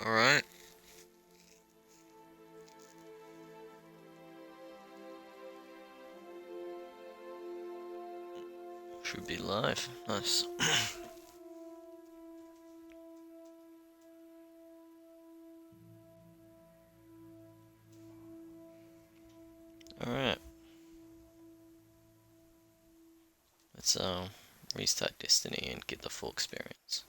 Alright. Should be live. Nice. Alright. Let's restart Destiny and get the full experience.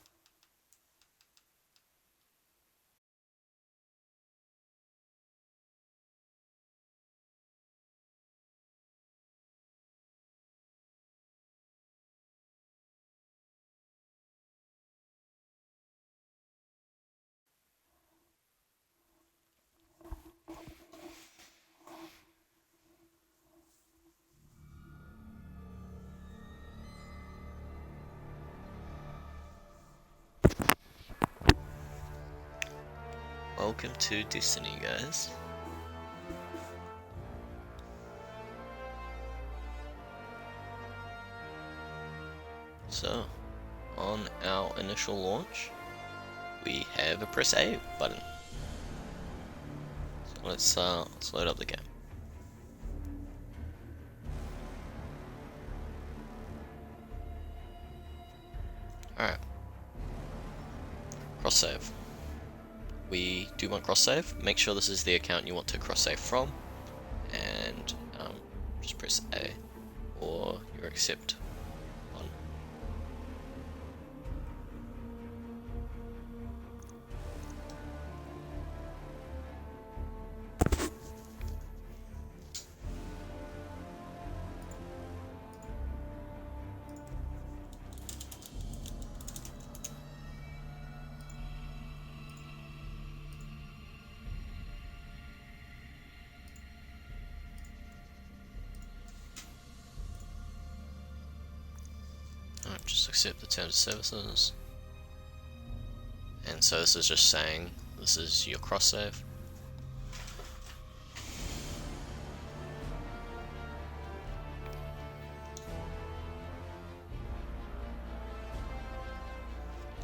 Welcome to Destiny, guys. So, on our initial launch, we have a press A button. So let's load up the game. Alright. Cross save. We do want cross save. Make sure this is the account you want to cross save from, and just press A or you accept on. Just accept the terms of services. And so this is just saying this is your cross save.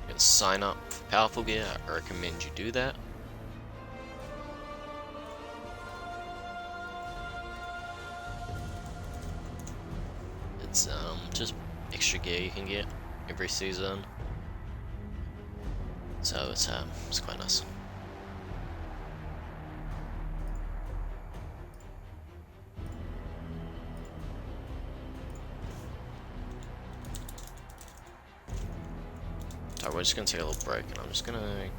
You can sign up for Powerful Gear. I recommend you do that. It's just extra gear you can get every season, so it's quite nice. Alright, we're just gonna take a little break, and I'm just gonna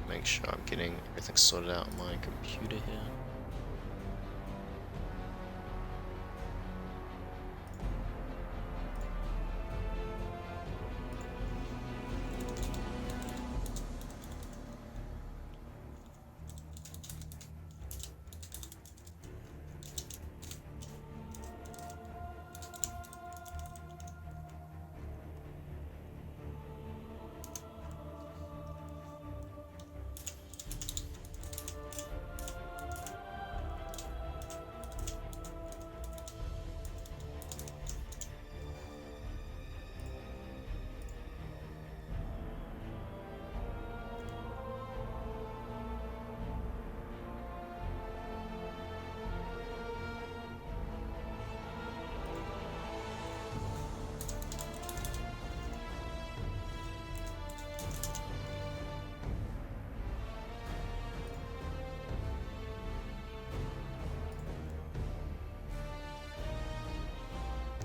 make sure I'm getting everything sorted out on my computer here.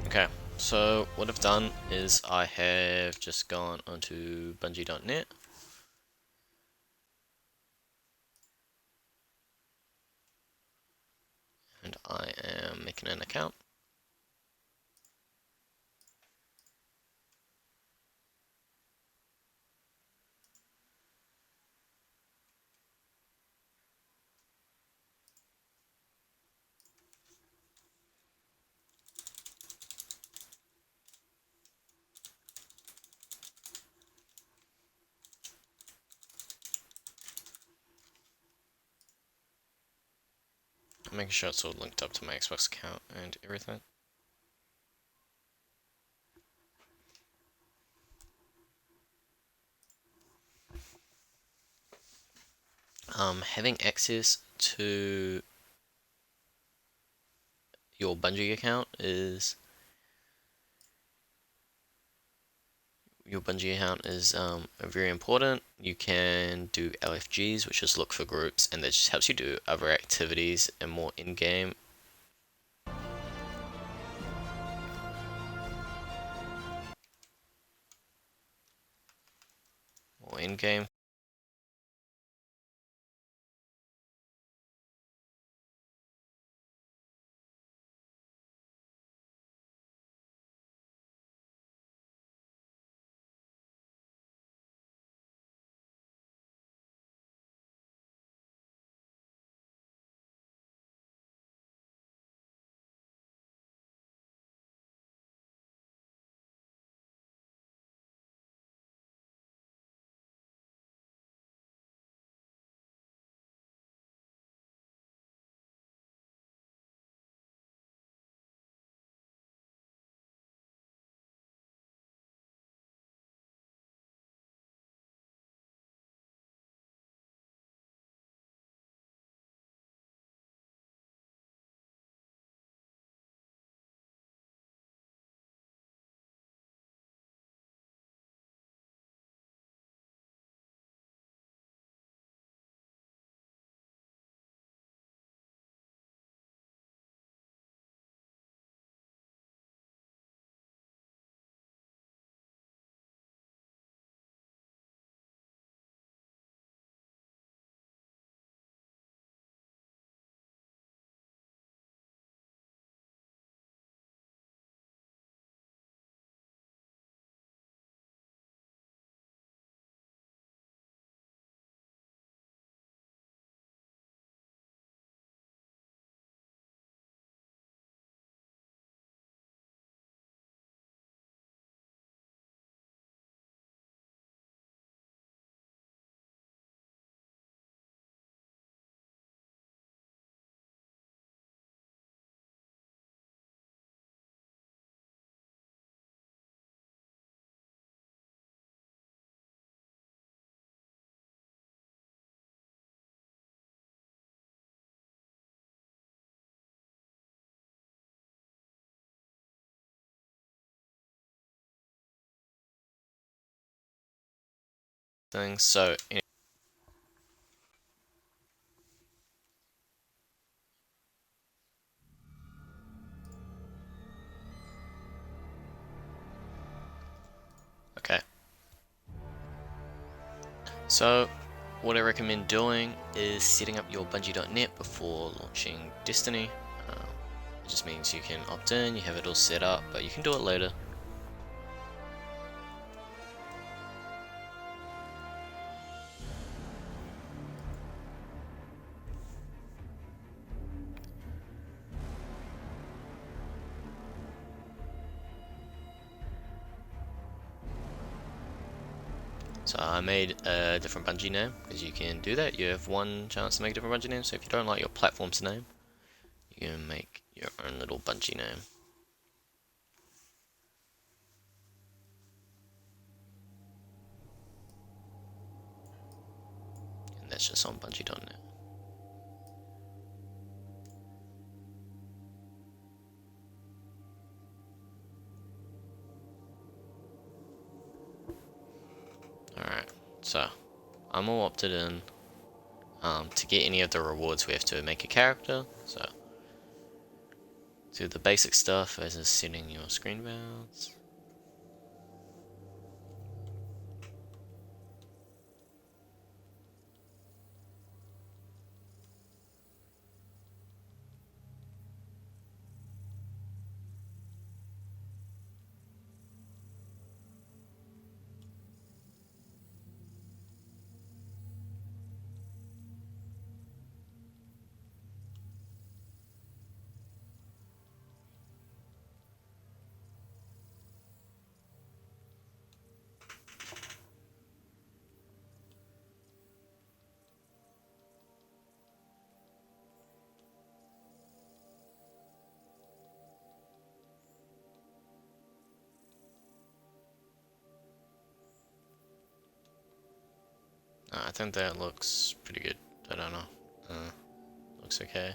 Okay, so what I've done is I have just gone onto Bungie.net. And I am making an account. I'm making sure it's all linked up to my Xbox account and everything. Having access to your Bungie account is very important. You can do LFGs, which is look for groups, and that just helps you do other activities and more in-game. More in-game. Things. So, okay. So, what I recommend doing is setting up your Bungie.net before launching Destiny. It just means you can opt in, you have it all set up, but you can do it later. So I made a different Bungie name, because you can do that. You have one chance to make a different Bungie name, so if you don't like your platform's name, you can make your own little Bungie name. And that's just on Bungie.net. Alright, so I'm all opted in. To get any of the rewards we have to make a character, so do the basic stuff as is setting your screen bounds. I think that looks pretty good. I don't know. Looks okay.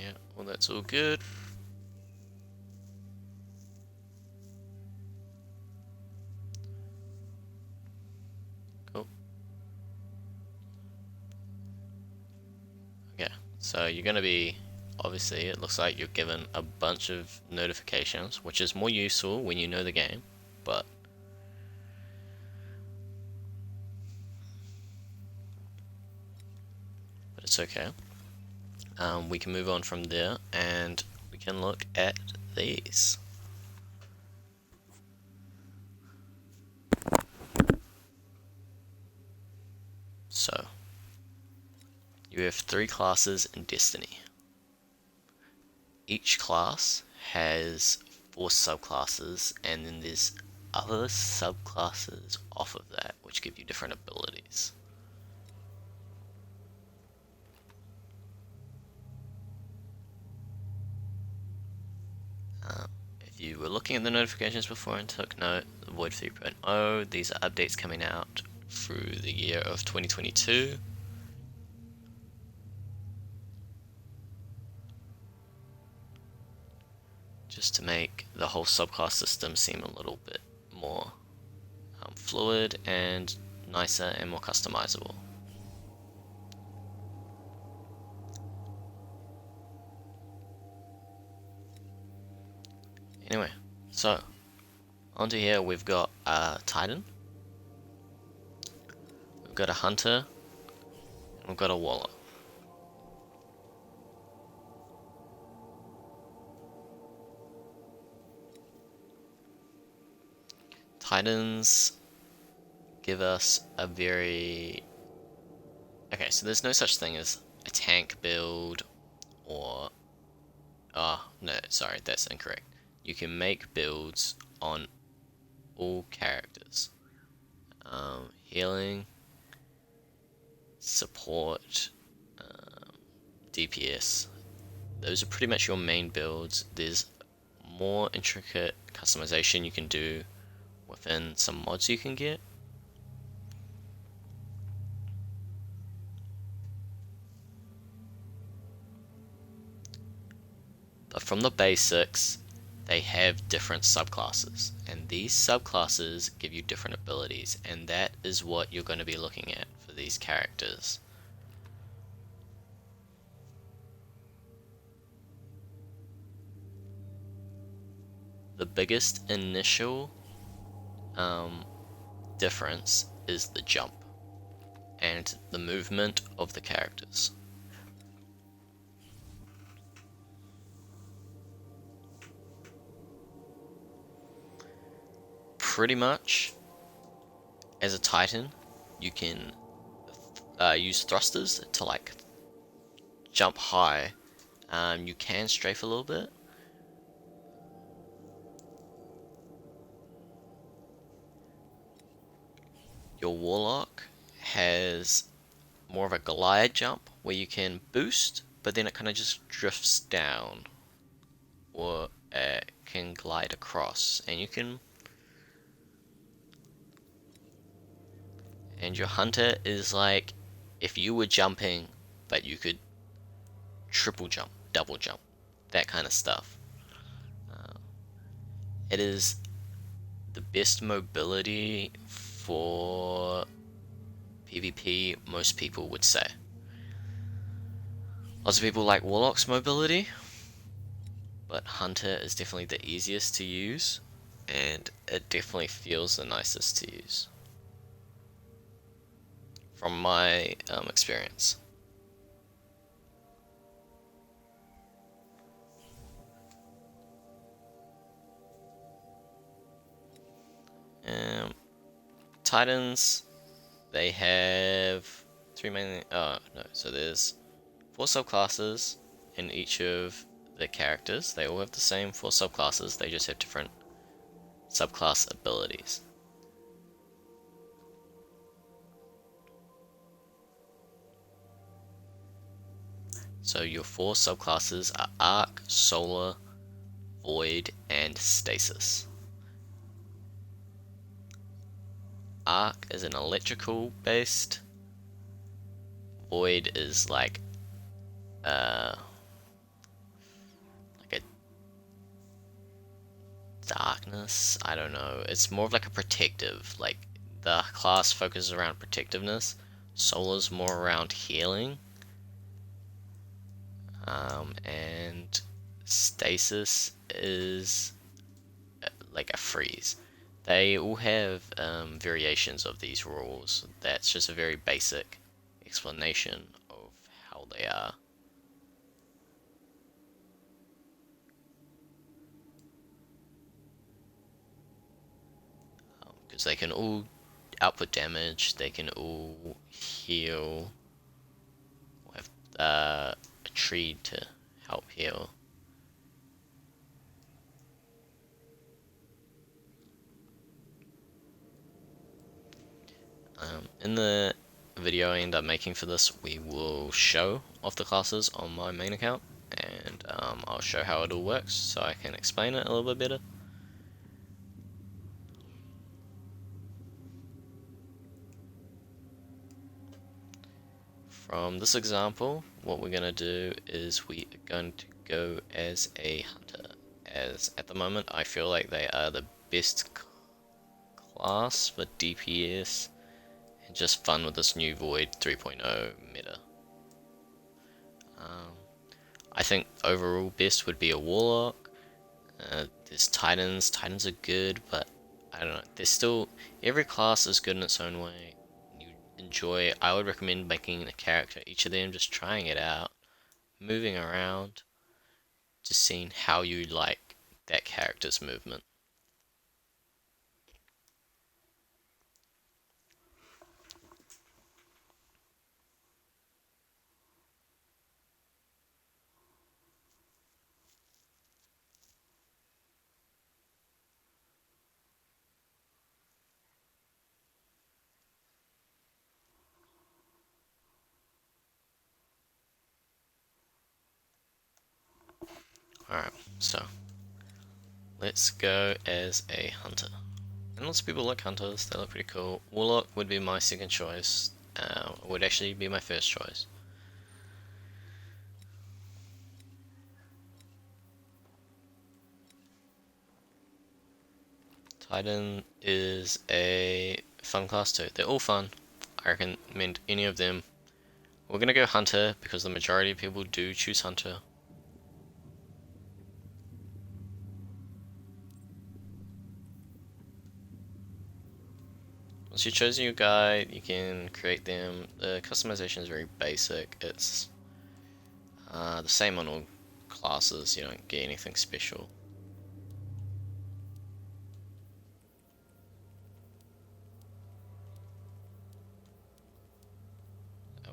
Yeah, well that's all good. Cool. Okay, so you're gonna be, obviously it looks like you're given a bunch of notifications, which is more useful when you know the game, but it's okay. We can move on from there and we can look at these. So, you have 3 classes in Destiny. Each class has 4 subclasses, and then there's other subclasses off of that which give you different abilities. If you were looking at the notifications before and took note, the Void 3.0, these are updates coming out through the year of 2022. Just to make the whole subclass system seem a little bit more fluid and nicer and more customizable. Anyway, so onto here we've got a Titan, we've got a Hunter, and we've got a Warlock. Titans give us a very... Okay, so there's no such thing as a tank build or... no, sorry, that's incorrect. You can make builds on all characters. Healing, support, DPS. Those are pretty much your main builds. There's more intricate customization you can do within some mods you can get. But from the basics, they have different subclasses, and these subclasses give you different abilities, and that is what you're going to be looking at for these characters. The biggest initial difference is the jump and the movement of the characters. Pretty much, as a Titan, you can use thrusters to like jump high. You can strafe a little bit. Your Warlock has more of a glide jump where you can boost, but then it kind of just drifts down, or it can glide across, and you can. And your Hunter is like if you were jumping, but you could triple jump, double jump, that kind of stuff. It is the best mobility for PvP, most people would say. Lots of people like Warlock's mobility, but Hunter is definitely the easiest to use, and it definitely feels the nicest to use. From my experience. Titans, they have 3 main... Oh, no, so there's 4 subclasses in each of the characters. They all have the same 4 subclasses, they just have different subclass abilities. So your 4 subclasses are Arc, Solar, void, and stasis. Arc is an electrical based. Void is like a darkness. I don't know. It's more of like a protective. Like the class focuses around protectiveness. Solar's more around healing. And stasis is like a freeze. They all have variations of these rules. That's just a very basic explanation of how they are. Because they can all output damage, they can all heal, or have a tree to help heal. In the video I end up making for this, we will show off the classes on my main account, and I'll show how it all works so I can explain it a little bit better. From this example, what we're going to do is we are going to go as a hunter, as at the moment I feel like they are the best class for DPS and just fun with this new Void 3.0 meta. I think overall best would be a Warlock. There's Titans. Titans are good, but I don't know. There's still, every class is good in its own way. You enjoy. I would recommend making a character, each of them, just trying it out, moving around, just seeing how you like that character's movement. Alright, so let's go as a hunter. And lots of people like hunters, they look pretty cool. Warlock would be my second choice. Would actually be my first choice. Titan is a fun class too. They're all fun. I recommend any of them. We're gonna go Hunter because the majority of people do choose Hunter. Once you've chosen your guy, you can create them. The customization is very basic. It's the same on all classes. You don't get anything special.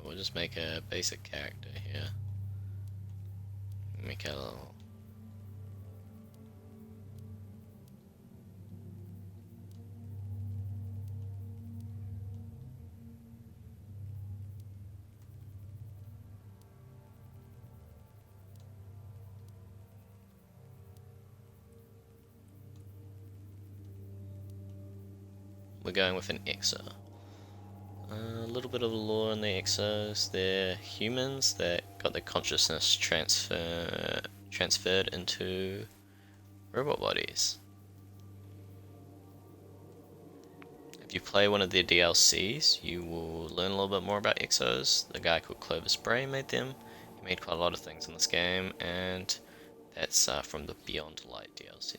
We'll just make a basic character here. Make a little. We're going with an Exo. A little bit of lore on the Exos. They're humans that got their consciousness transferred into robot bodies. If you play one of their DLCs, you will learn a little bit more about Exos. The guy called Clovis Bray made them. He made quite a lot of things in this game, and that's from the Beyond Light DLC.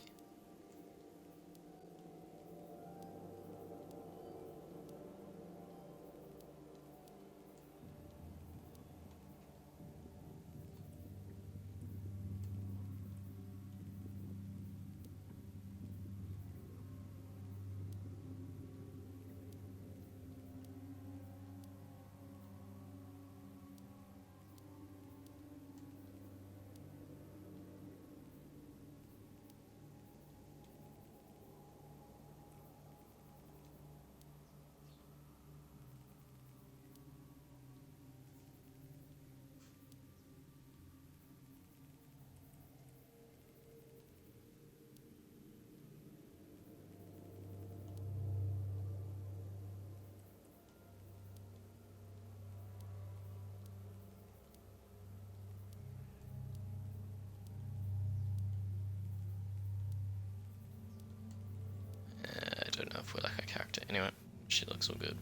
Anyway, she looks all good.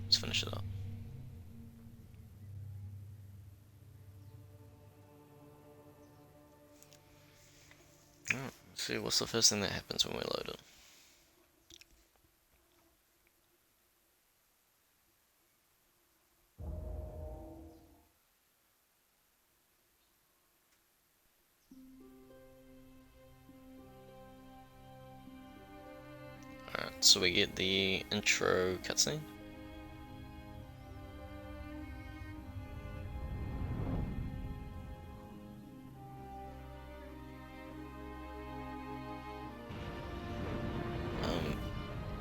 Let's finish it up. Alright, let's see what's the first thing that happens when we load it. Alright, so we get the intro cutscene.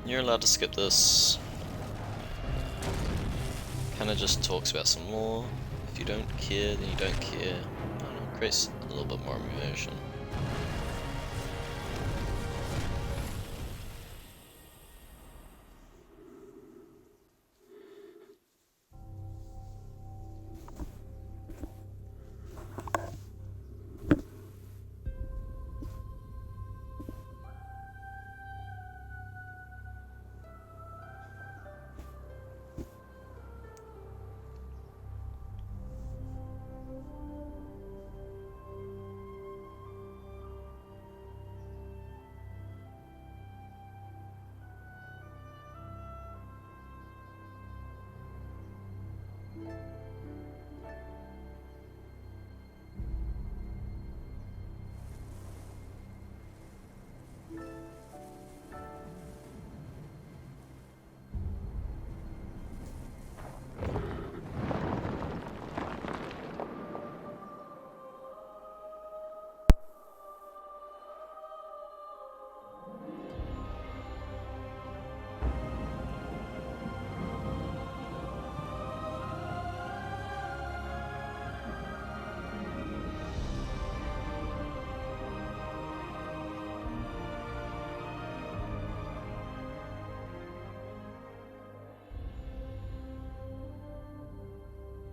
You're allowed to skip this. Kinda just talks about some lore. If you don't care, then you don't care. I don't know, creates a little bit more immersion.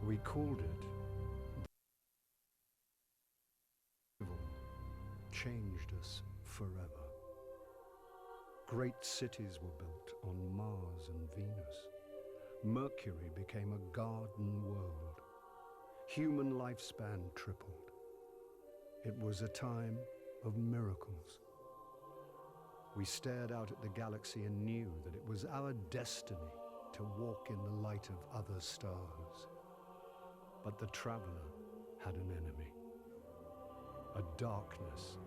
We called it evil, changed us forever. Great cities were built on Mars and Venus. Mercury became a garden world. Human lifespan tripled. It was a time of miracles. We stared out at the galaxy and knew that it was our destiny to walk in the light of other stars. But the traveler had an enemy, a darkness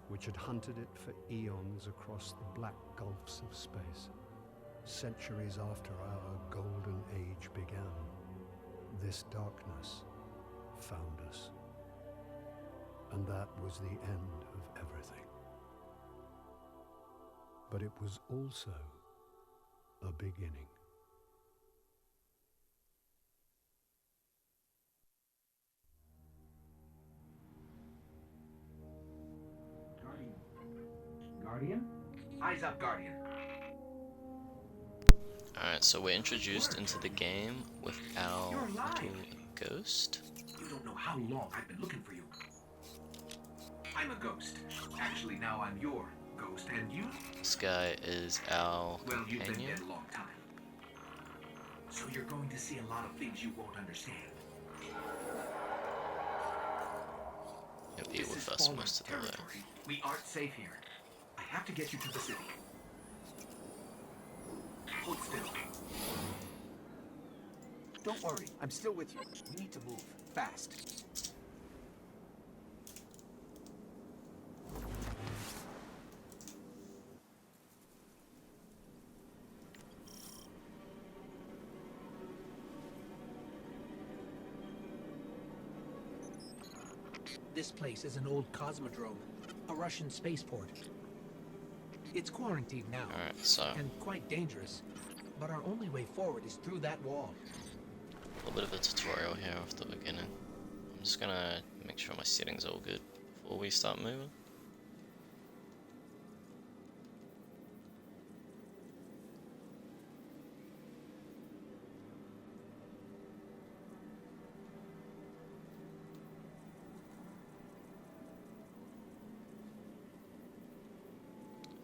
which had hunted it for eons across the black gulfs of space. Centuries after our golden age began, this darkness found us. And that was the end of everything. But it was also a beginning. Guardian? Eyes up, Guardian. Alright, so we're introduced into the game with our You're alive. little ghost. You don't know how long I've been looking for you. I'm a ghost. Actually, now I'm your ghost, and you? This guy is our Well, you've been companion. dead a long time. So you're going to see a lot of things you won't understand. He'll be This with is us fallen most of the way. territory. We aren't safe here. I have to get you to the city. Hold still. Don't worry, I'm still with you. We need to move fast. This place is an old cosmodrome, a Russian spaceport. It's quarantined now, Alright, so and quite dangerous. But our only way forward is through that wall. a little bit of a tutorial here off the beginning. I'm just gonna make sure my settings are all good before we start moving.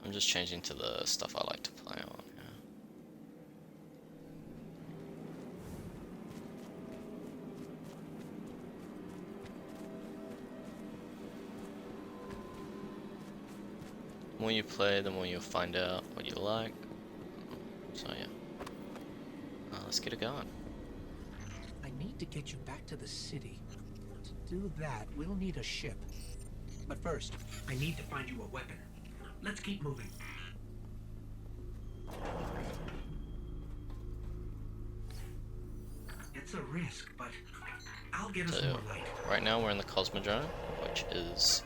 I'm just changing to the stuff I like to play on. Yeah. The more you play, the more you'll find out what you like. So yeah, let's get it going. I need to get you back to the city. To do that, we'll need a ship. But first, I need to find you a weapon. Let's keep moving. It's a risk, but I'll get us more light. Right now we're in the Cosmodrome, which is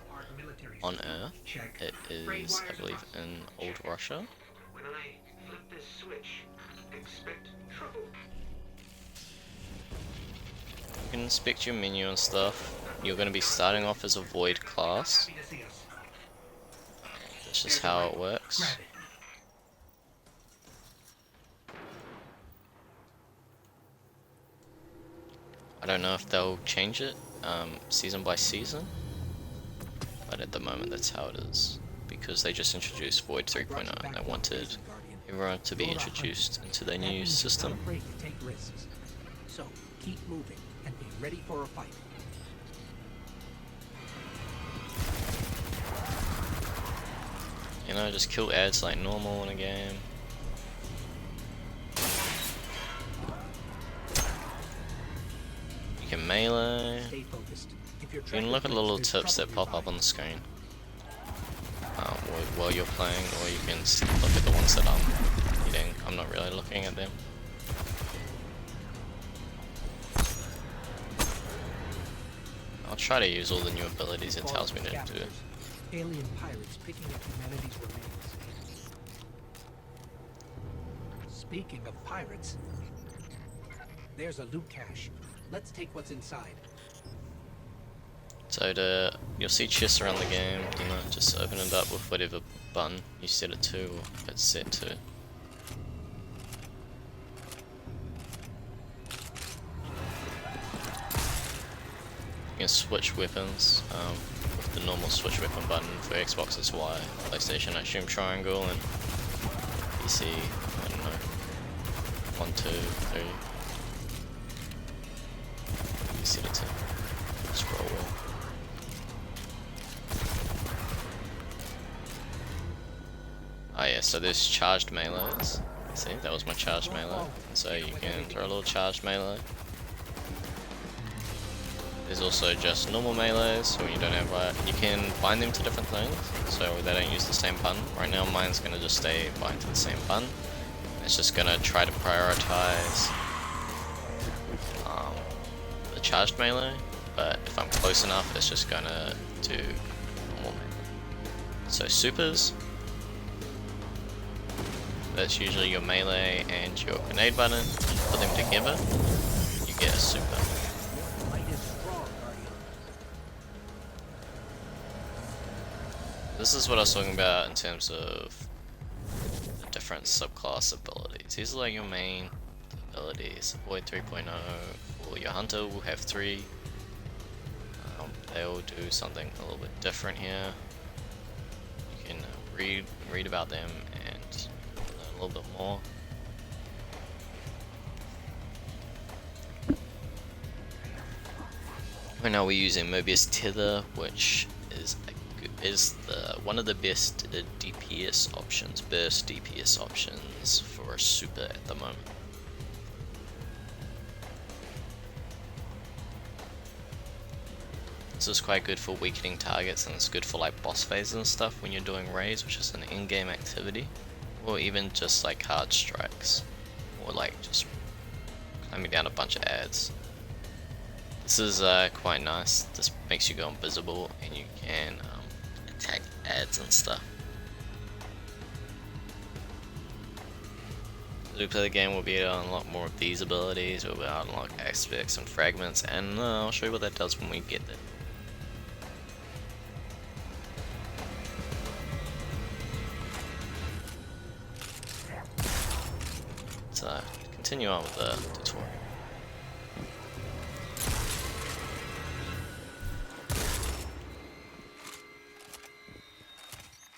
on Earth. It is, I believe, in old Russia. When I flip this switch, expect trouble. You can inspect your menu and stuff. You're going to be starting off as a Void class. That's just how it works. I don't know if they'll change it season by season, but at the moment that's how it is, because they just introduced Void 3.0 and they wanted everyone to be introduced into their new system. So keep moving and be ready for a fight. You know, just kill ads like normal in a game. You can melee. Stay focused. You can look at the little tips that pop up on the screen while you're playing, or you can look at the ones that I'm hitting. I'm not really looking at them. I'll try to use all the new abilities it tells me to do. Alien pirates picking up humanity's remains. Speaking of pirates, there's a loot cache. Let's take what's inside. So you'll see chests around the game, you know, just open it up with whatever button you set it to, or if it's set to. You can switch weapons with the normal switch weapon button. For Xbox it's Y, PlayStation I assume triangle, and PC, I don't know, 1, 2, 3. You set it to scroll wheel. Oh yeah, so there's charged melees. See, that was my charged melee. So you can throw a little charged melee. There's also just normal melees, when you don't have you can bind them to different things, so they don't use the same button. Right now mine's gonna just stay bind to the same button. It's just gonna try to prioritize the charged melee, but if I'm close enough, it's just gonna do normal melee. So supers. That's usually your melee and your grenade button. You put them together, you get a super. This is what I was talking about in terms of the different subclass abilities. These are like your main abilities. Void 3.0, or your hunter will have 3. They all do something a little bit different here. You can read about them and learn a little bit more. Right now we're using Mobius Tether, which is one of the best DPS options, burst DPS options for a super at the moment. This is quite good for weakening targets, and it's good for like boss phases and stuff when you're doing raids, which is an in-game activity, or even just like hard strikes, or like just climbing down a bunch of ads. This is quite nice. This makes you go invisible and you can attack ads and stuff. As we play the game, we'll be able to unlock more of these abilities, we'll be able to unlock aspects and fragments, and I'll show you what that does when we get there. So, continue on with the tutorial.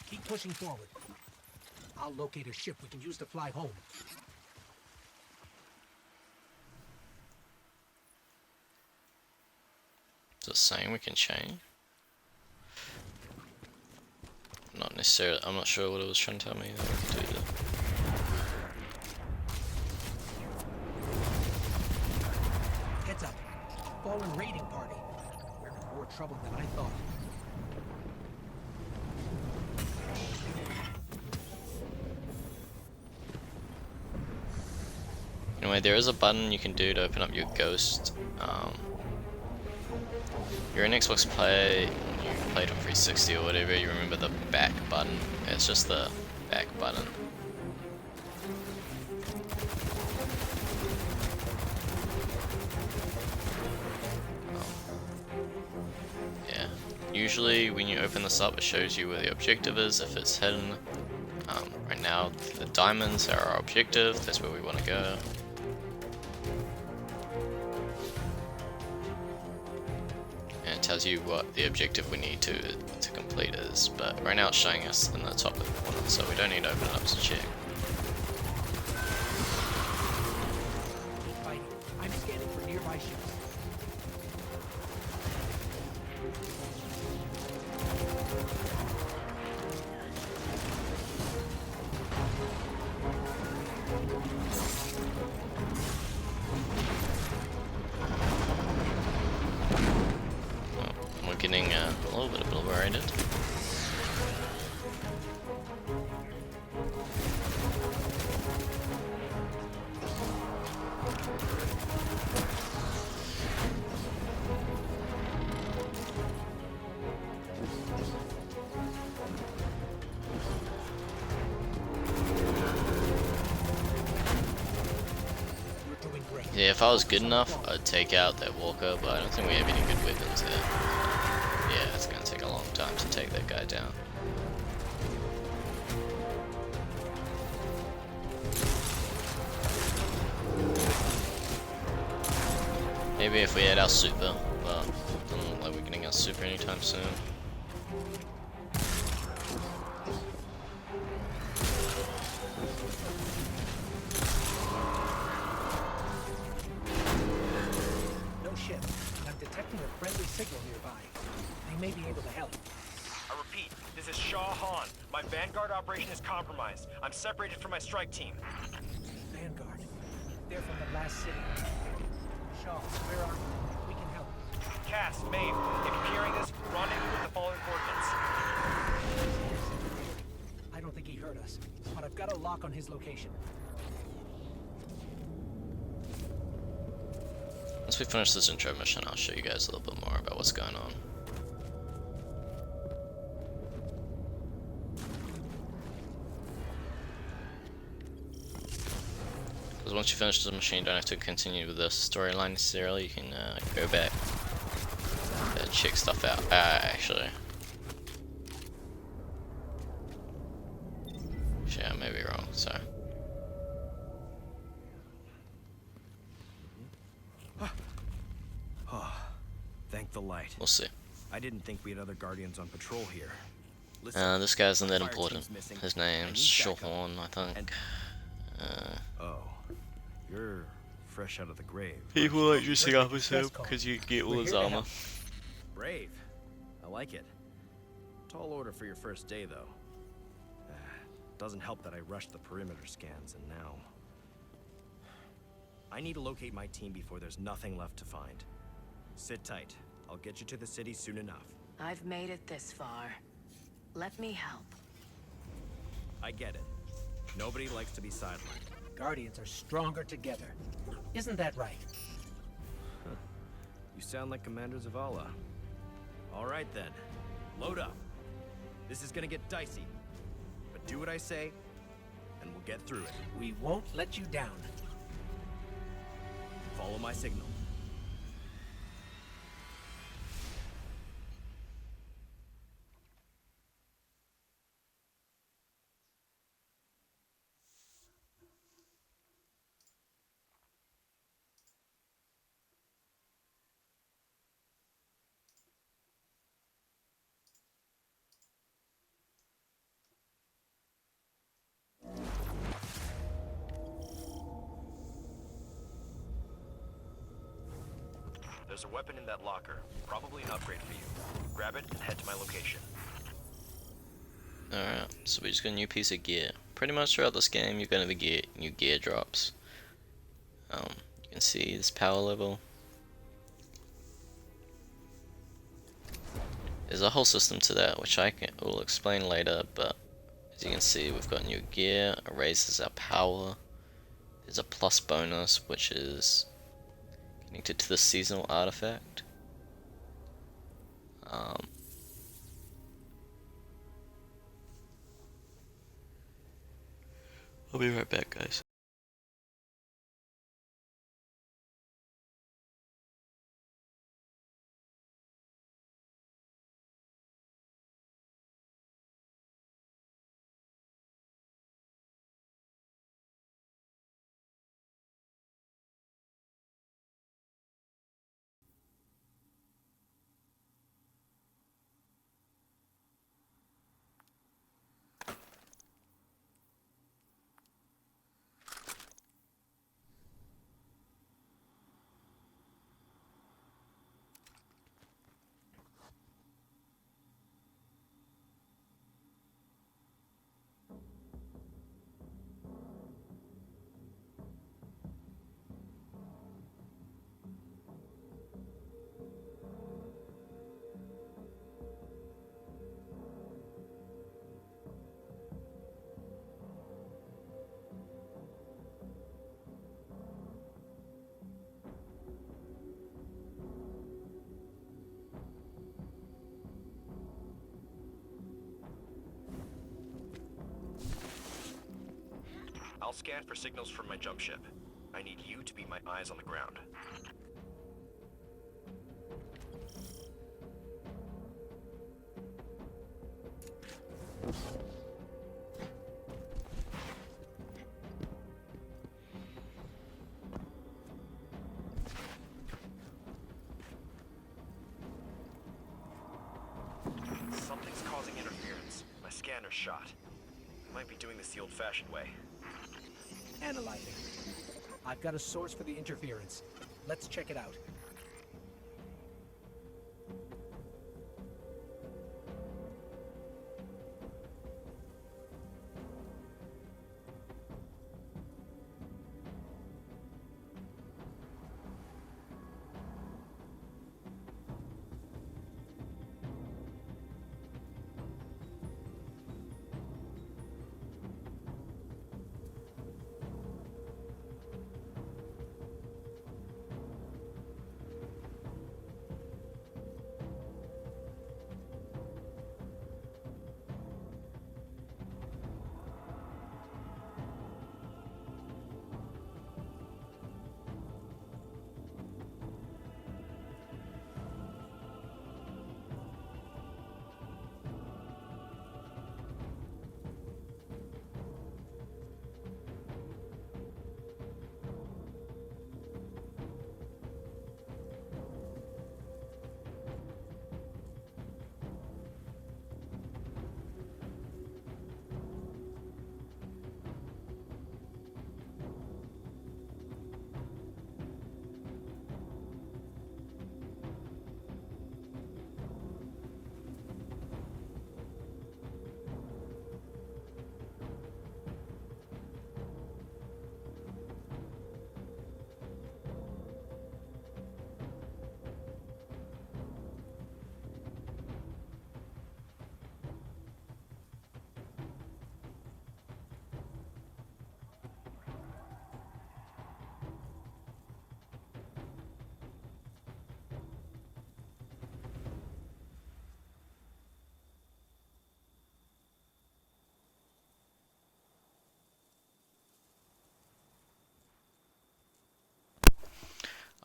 Keep pushing forward. I'll locate a ship we can use to fly home. Is it saying we can change? Not necessarily. I'm not sure what it was trying to tell me that we can do that. Heads up. Fallen raiding party. We're in more trouble than I thought. Anyway, there is a button you can do to open up your ghost. You're an Xbox play, played on 360 or whatever, you remember the back button. It's just the back button. Yeah. Usually when you open this up, it shows you where the objective is, if it's hidden. Right now, the diamonds are our objective, that's where we want to go. And it tells you what the objective we need to complete is, but right now it's showing us in the top left corner, so we don't need to open it up to check. Fighting. I'm scanning for nearby ships. We're getting a little bit obliterated. You're doing great. Yeah, if I was good enough, I'd take out that walker, but I don't think we have any good weapons here. Yeah, it's gonna take a long time to take that guy down. Maybe if we had our super, but doesn't look like we're getting our super anytime soon. No ship. I'm detecting a friendly signal nearby. They may be able to help. I repeat, this is Shaw Han. My Vanguard operation is compromised. I'm separated from my strike team. Vanguard. They're from the last city. Shaw, where are you? We can help. Cass, Maeve, if you're hearing this, rendezvous with the following coordinates. I don't think he heard us, but I've got a lock on his location. Once we finish this intro mission, I'll show you guys a little bit more about what's going on. Because once you finish the machine, you don't have to continue with the storyline necessarily. You can go back and check stuff out. Actually, I may be wrong. So Thank the light. we'll see. I didn't think we had other Guardians on patrol here. Listen, This guy isn't that fire important. team's missing. His I name's need backup. Chilhoy, I think. And- Oh, you're fresh out of the grave. People like dressing up as him Press call. because you get all We're his here to armor. help. Brave. I like it. Tall order for your first day, though. Doesn't help that I rushed the perimeter scans, and now... I need to locate my team before there's nothing left to find. Sit tight. I'll get you to the city soon enough. I've made it this far. Let me help. I get it. Nobody likes to be sidelined. Guardians are stronger together. Isn't that right? You sound like Commander Zavala. All right, then. Load up. This is gonna get dicey. But do what I say, and we'll get through it. We won't let you down. Follow my signal. There's a weapon in that locker. Probably an upgrade for you. Grab it and head to my location. Alright, so we just got a new piece of gear. Pretty much throughout this game you're going to get new gear drops. You can see this power level. There's a whole system to that which will explain later, but as you can see we've got new gear, it raises our power. There's a plus bonus which is connected to the seasonal artifact. I'll be right back, guys. I'll scan for signals from my jump ship. I need you to be my eyes on the ground. Something's causing interference. My scanner's shot. I might be doing this the old-fashioned way. Analyzing. I've got a source for the interference. Let's check it out.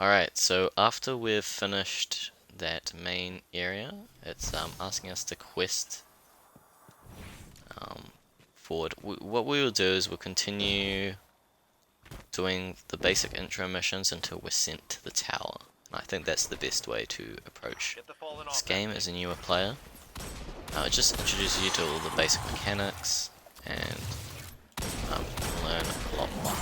Alright, so after we've finished that main area, it's asking us to quest forward. What we will do is we'll continue doing the basic intro missions until we're sent to the tower. And I think that's the best way to approach Get the fallen this off game as a newer player. It just introduces you to all the basic mechanics and learn a lot more.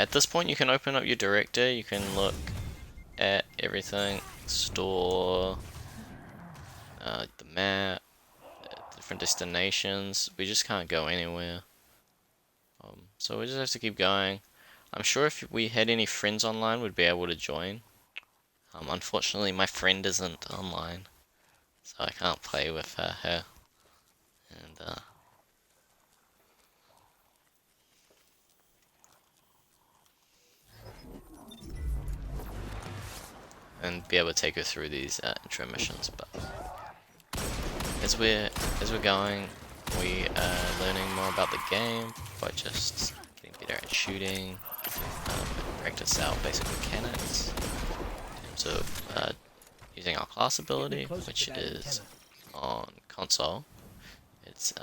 At this point you can open up your director, you can look at everything, store the map, different destinations. We just can't go anywhere. So we just have to keep going. I'm sure if we had any friends online we'd be able to join. Unfortunately my friend isn't online, so I can't play with her. And be able to take her through these intro missions. But as we're going, we are learning more about the game by just getting better at shooting, practice our basic mechanics in terms of using our class ability, which is on console. It's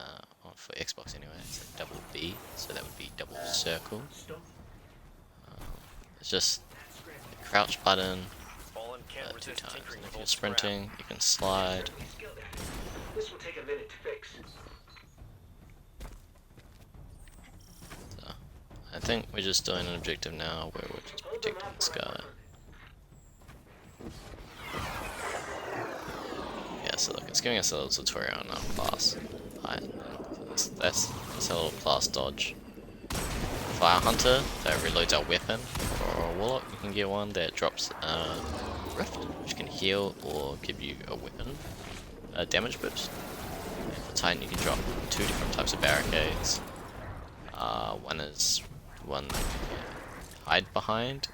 on for Xbox anyway. It's a double B, so that would be double circle. It's just the crouch button. 2 times. And if you're sprinting, you can slide. This will take a minute to fix. So, I think we're just doing an objective now where we're just protecting this guy. Yeah, so look, it's giving us a little tutorial on our class. That's a little class dodge. Fire Hunter, that reloads our weapon. Or a Warlock, you can get one that drops Rift, which can heal or give you a weapon damage boost. And for Titan you can drop 2 different types of barricades. One is one you hide behind,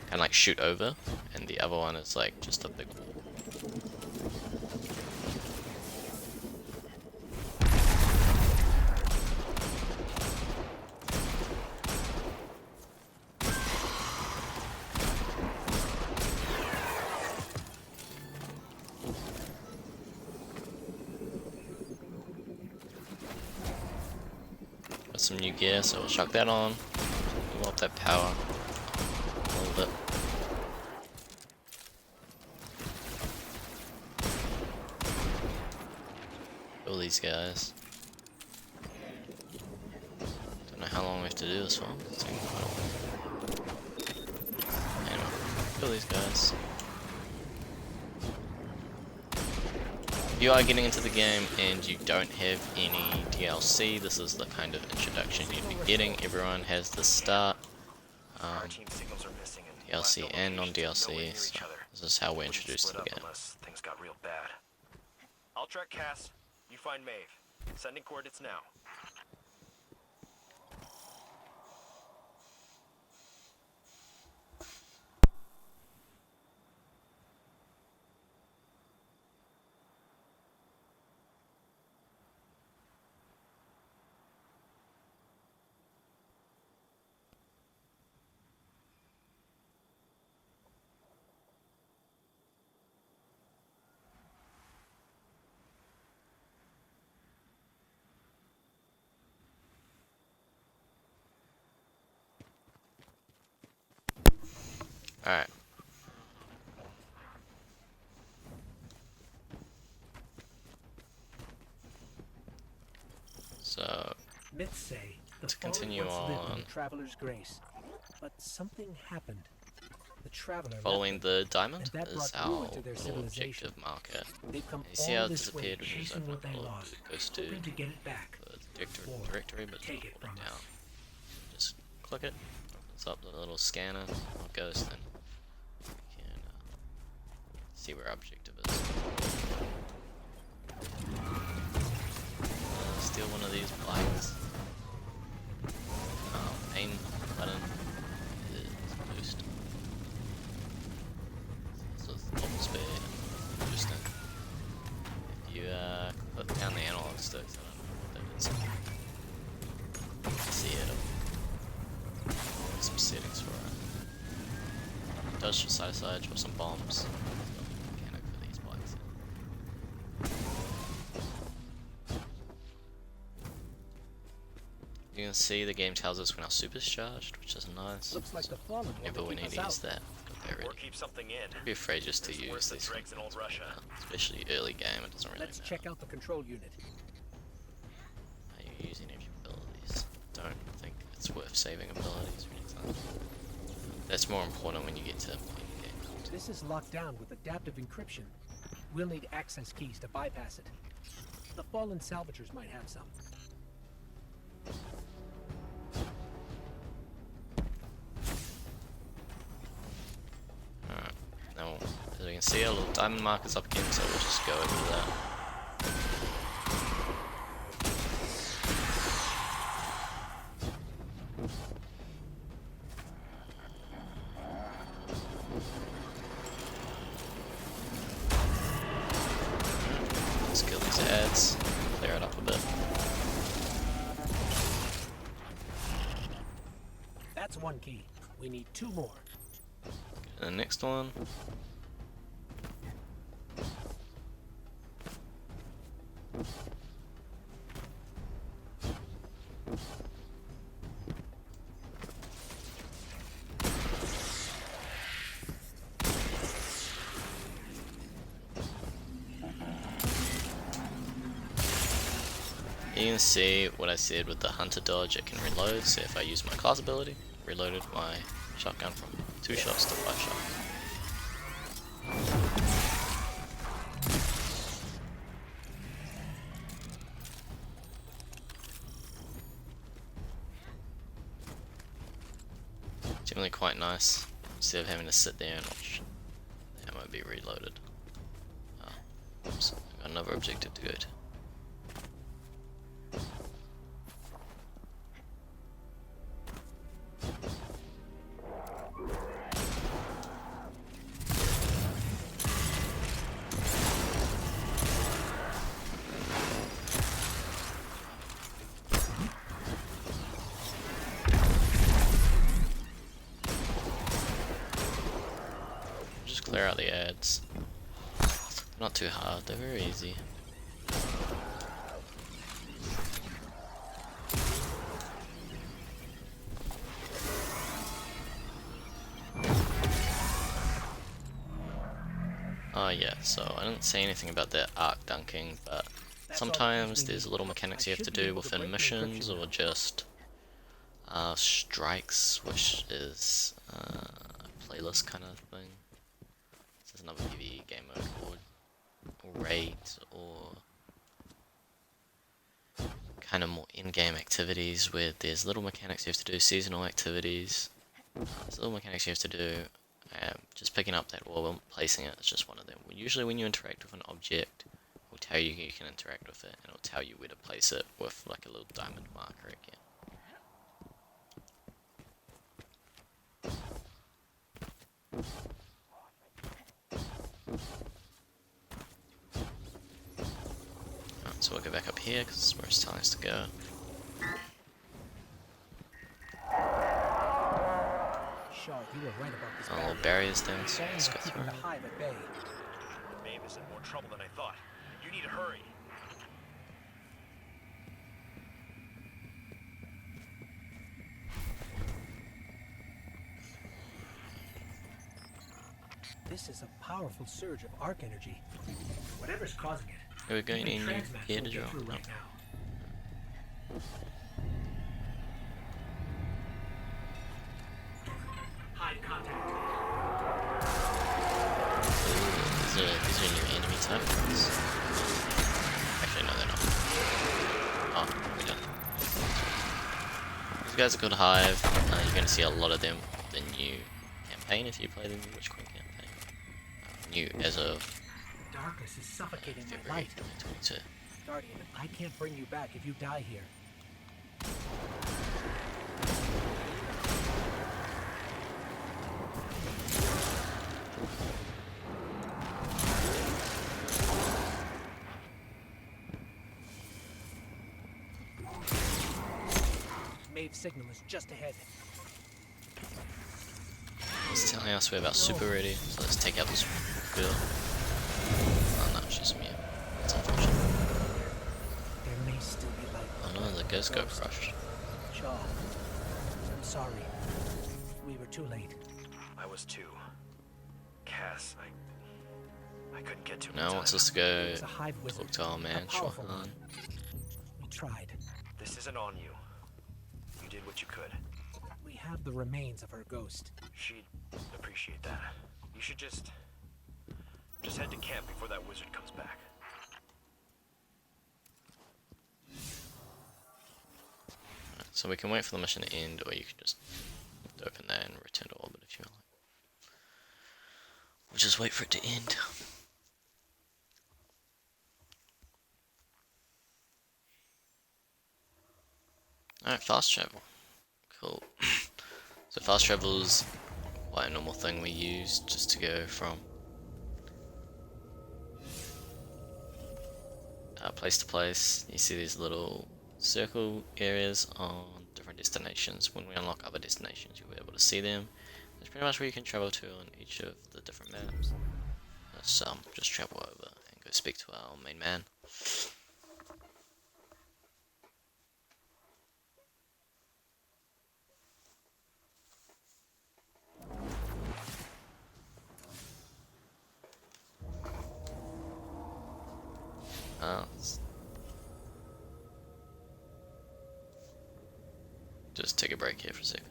kind of like shoot over, and the other one is like just a big wall. Some new gear, so we'll chuck that on. Move up that power a little bit. Kill these guys. Don't know how long we have to do this one. It's taking quite a while. Anyway, kill these guys. If you are getting into the game and you don't have any DLC, this is the kind of introduction you'd be getting. Everyone has the start, DLC and non-DLC, so this is how we're introduced to the game. Things got real bad. I'll track Cass, you find Maeve. Sending coordinates now. Alright. So, Myths say the let's fallen continue once lived on. in the Traveler's Grace, but something happened. The Traveler Following the diamond and that is brought our ruin to their little civilization. objective marker. They've come You see how all it this way disappeared when you chasing open what they up lost, it goes to hoping to get it back. the Or directory, but take not it hold from it down. us. Just click it, opens up the little scanner, or ghost, and you can see where our objective is. Steal one of these bikes. Aim button is boost. So it's double speed and boosting. If you put down the analog sticks, I don't know what that is. See it. Some settings for it. Does for side to side, drop some bombs. Mechanic for these bikes. You can see the game tells us when our super's charged, which is nice. Looks like the fallen Whenever we need to use that, they're Or ready. keep something in. Don't be afraid just to It's use worse than these, dregs in old Russia. especially early game. It doesn't really Let's matter check out the control unit. how you're using any of your abilities. Don't think it's it's worth saving abilities or anything. That's more important when you get to the point of the game. This is locked down with adaptive encryption. We'll need access keys to bypass it. The fallen salvagers might have some. Alright, now as we can see, our little diamond marker's up again, so we'll just go over that. Let's kill these ads, clear it up a bit. That's one key. We need 2 more. And the next one. You can see what I said with the hunter dodge, it can reload, so if I use my class ability, reloaded my shotgun from 2 shots to 5 shots. Generally quite nice, instead of having to sit there and watch the ammo be reloaded. Oops, I've got another objective to go to. Clear out the ads. Not too hard, they're very easy. Oh yeah, so I didn't say anything about the arc dunking, but sometimes there's little mechanics you have to do within missions or just strikes, which is a playlist kind of thing. There's another PvE game mode called raids or kind of more in-game activities where there's little mechanics you have to do, seasonal activities. There's little mechanics you have to do. Just picking up that orb and placing it is just one of them. Usually when you interact with an object, it will tell you you can interact with it, and it will tell you where to place it with like a little diamond marker again. Alright, so we'll go back up here because it's where it's telling us to go. Shaw, you were right about this. Little barriers down, so let's go through. The hive at bay. Maeve is in more trouble than I thought. You need to hurry. This is a powerful surge of arc energy. Whatever's causing it. Here we go, you need new Transmat gear to won't get draw. through right now. Hide contact. These are new enemy types. Actually, no, they're not. Oh, we done. These guys are called Hive. You're going to see a lot of them in the new campaign if you play the Witch Queen campaign. New as of Darkness is suffocating my February light. 2022. Guardian, I can't bring you back if you die here. Maeve's signal is just ahead. It's telling us we're about super ready, so let's take out this girl. Oh no, she's mute. That's unfortunate. There may still be light. Oh no, the ghost got crushed. Shaw, I'm sorry. We were too late. I was too. Cass, I couldn't get to him. Now in wants time. us to go It's a hive wizard. talk to our man, A powerful Chilhoy. one. We tried. This isn't on you. You did what you could. We have the remains of her ghost. She'd appreciate that. You should just head to camp before that wizard comes back. So we can wait for the mission to end, or you can just open that and return to orbit if you like. We'll just wait for it to end. Alright, fast travel. Cool. So fast travel is quite a normal thing we use just to go from place to place. You see these little circle areas on different destinations. When we unlock other destinations, you'll be able to see them. That's pretty much where you can travel to on each of the different maps. Let's just travel over and go speak to our main man. Just take a break here for a second.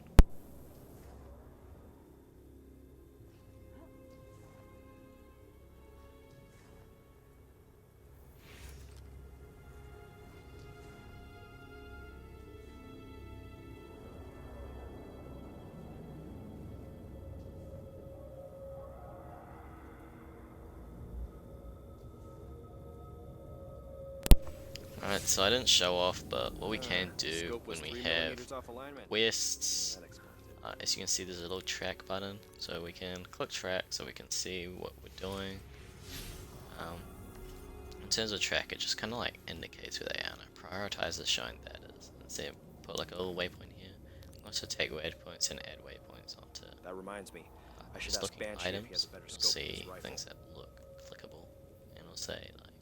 Alright, so I didn't show off, but what we can do when we have quests, as you can see there's a little track button, so we can click track so we can see what we're doing. In terms of track, it just kind of like indicates where they are, and it prioritizes showing that is. And so put like a little waypoint here. Also take waypoints and add waypoints onto That reminds me. I should just ask looking Banshee if he has items. a better You'll scope for his see rifle. things that look clickable, and it'll say like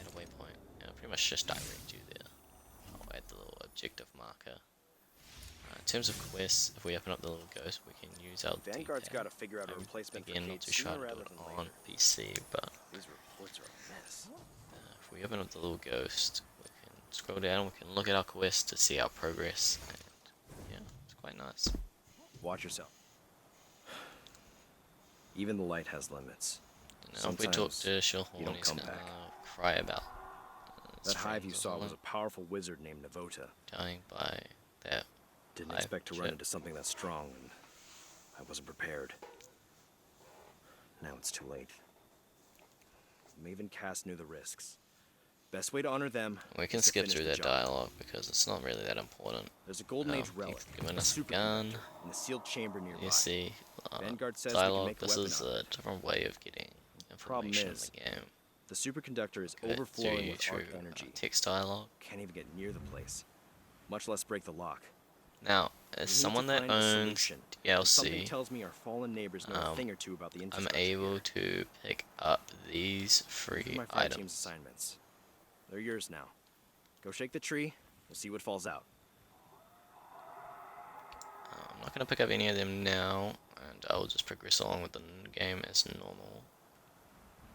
add a waypoint. It'll pretty much just direct you there. I'll add the little objective marker. In terms of quests, if we open up the little ghost, we can use our Vanguard's D-pad. got to figure out a replacement Again, for not Cade too sure how sooner to do rather it than on later. PC, but These reports are a mess. if we open up the little ghost, we can scroll down, we can look at our quest to see our progress, and yeah, it's quite nice. Watch yourself. Even the light has limits. Now, if we talk Sometimes to Chilhoy, you don't he's come gonna back. cry about his That hive you friends or saw was a something powerful wizard named Navota. dying by that. Didn't Hive expect to run ship. into something that strong, and I wasn't prepared. Now it's too late. Maven Cass knew the risks. Best way to honor them. We can is to skip finish through the that job. dialogue because it's not really that important. There's a Golden Age He's relic, giving a us a superconductor, gun. in the sealed chamber nearby. You see, Vanguard says we can dialogue. make a This weapon is out of a it. different way of getting Problem information in is, the game. The superconductor is Good overflowing to with through arc energy. text dialogue. Can't even get near the place, much less break the lock. Now, We as need someone to that find a owns solution, and something DLC, tells me our fallen neighbors know a thing or two about the I'm infrastructure able here. to pick up these These are free my fire team's items. assignments. They're yours now. Go shake the tree. We'll see what falls out. I'm not going to pick up any of them now, and I'll just progress along with the game as normal.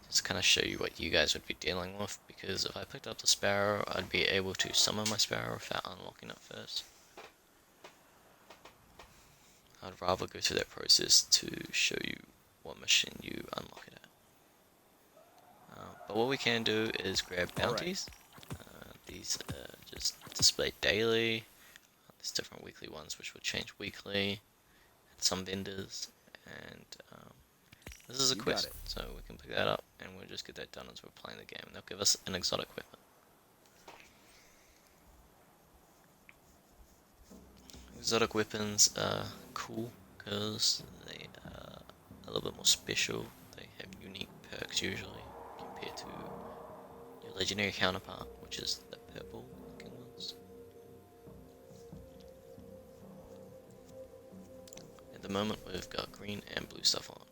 Just kind of show you what you guys would be dealing with, because if I picked up the Sparrow, I'd be able to summon my Sparrow without unlocking it first. I'd rather go through that process to show you what mission you unlock it at. But what we can do is grab bounties. These are just displayed daily. There's different weekly ones which will change weekly at some vendors, and this is a You got quest, it. so we can pick that up and we'll just get that done as we're playing the game. They'll give us an exotic weapon. Exotic weapons are cool because they are a little bit more special. They have unique perks usually compared to your legendary counterpart, which is the purple looking ones. At the moment we've got green and blue stuff on.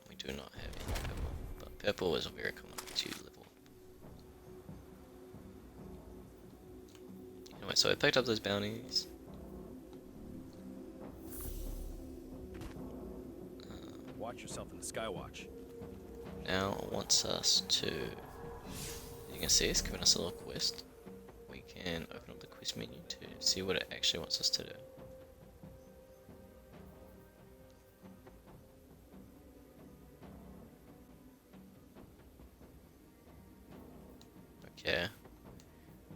We do not have any purple, but purple is very common to level. Anyway, so I picked up those bounties. Watch yourself in the Skywatch. Now it wants us to, you can see it's giving us a little quest. We we can open up the quest menu to see what it actually wants us to do. Okay.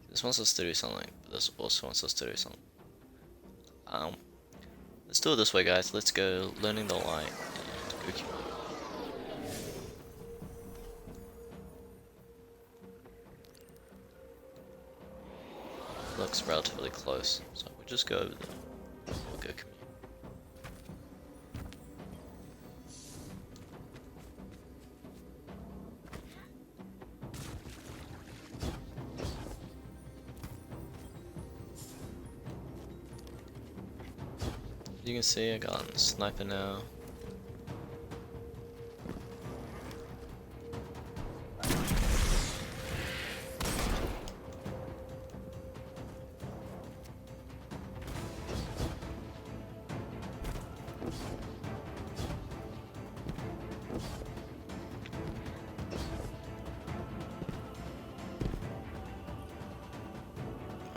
This wants us to do something, but this also wants us to do something. Let's do it this way, guys. Let's go learning the light and go. Looks relatively close, so we'll just go over there. We'll go commute. You can see I got a sniper now.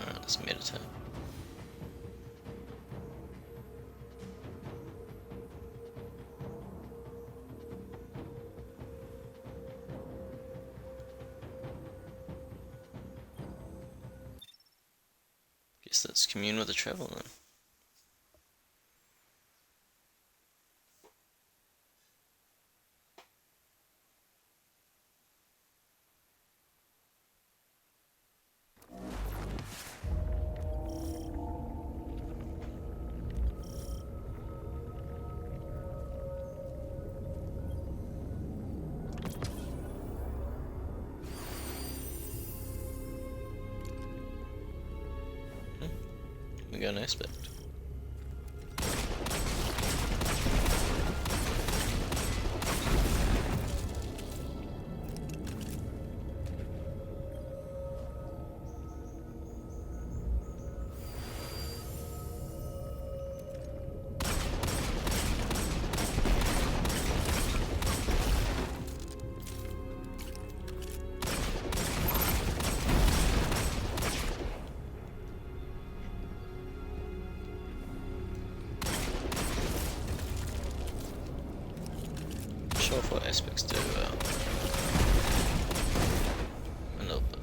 Alright, let's meditate. Guess let's commune with the traveler then. We got an aspect. Show off what aspects do a little bit.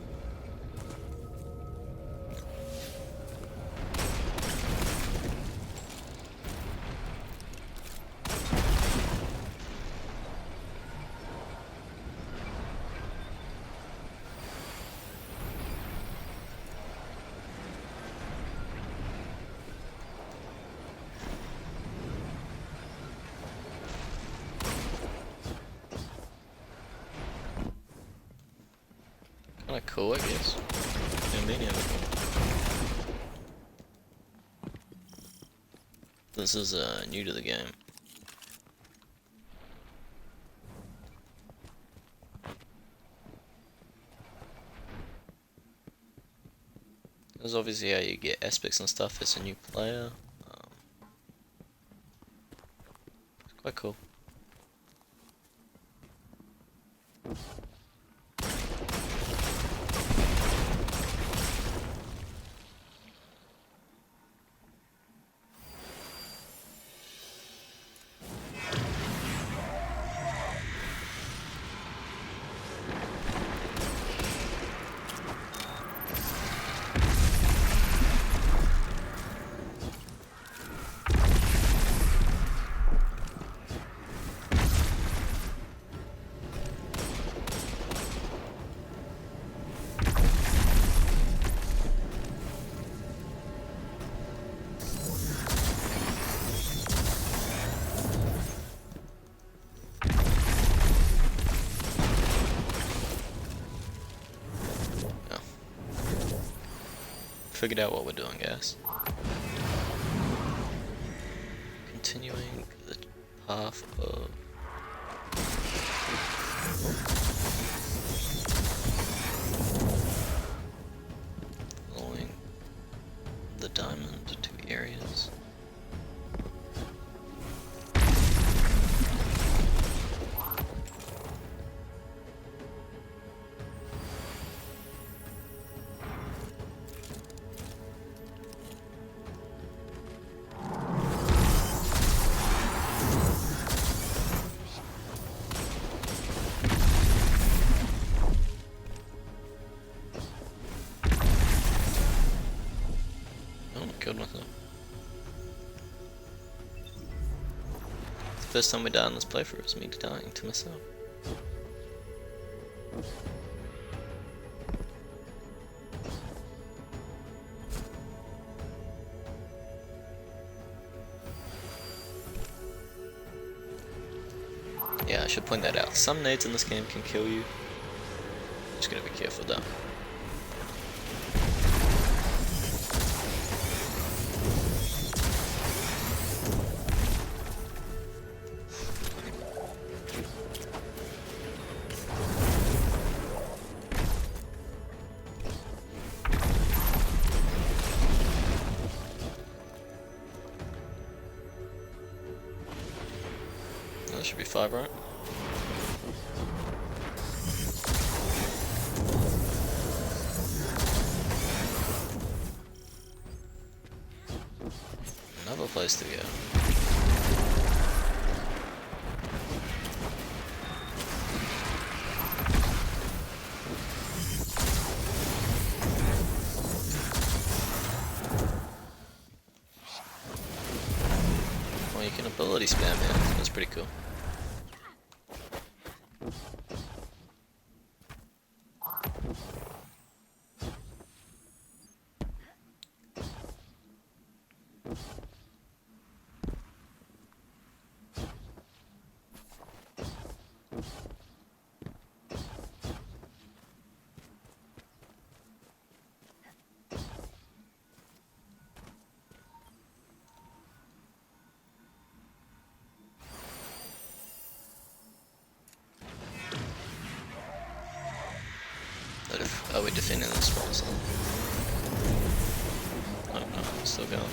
Kinda cool, I guess. This is new to the game. This is obviously how you get aspects and stuff as a new player. It's quite cool. Figured out what we're doing, guys. Continuing the path of following the diamond to areas. killed myself. It's the first time we died in this playthrough is me dying to myself. Yeah, I should point that out. Some nades in this game can kill you. Just gotta be careful though. That should be 5, right? Another place to go. Well, you can ability spam here. That's pretty cool. Are we defending this spot? Oh no, it's still going.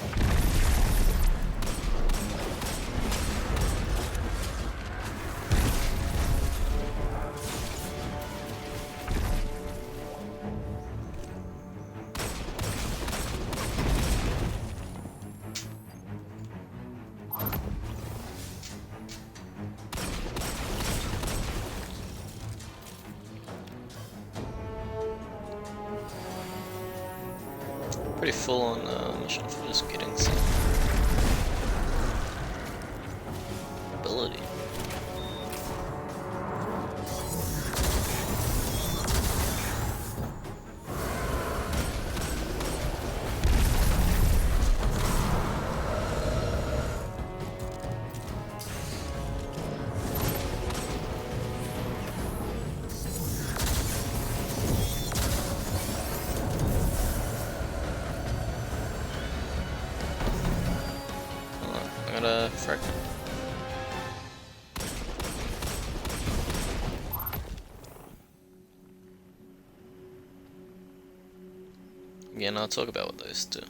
Pretty full on mission for just getting some ability. I got a fragment. Again, I'll talk about what those do.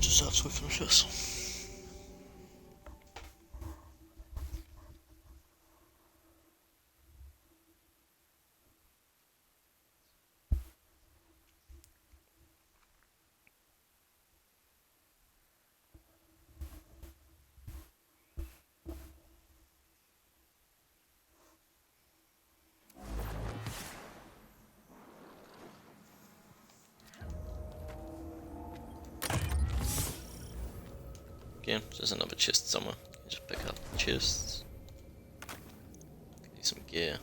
Just have to finish this. Again, there's another chest somewhere. You just pick up chests. Get some gear.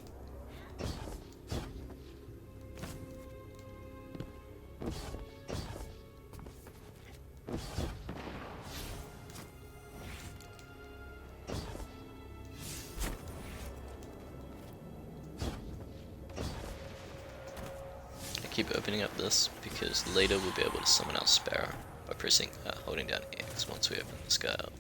I keep opening up this because later we'll be able to summon our Sparrow by pressing, holding down X once we open this guy up.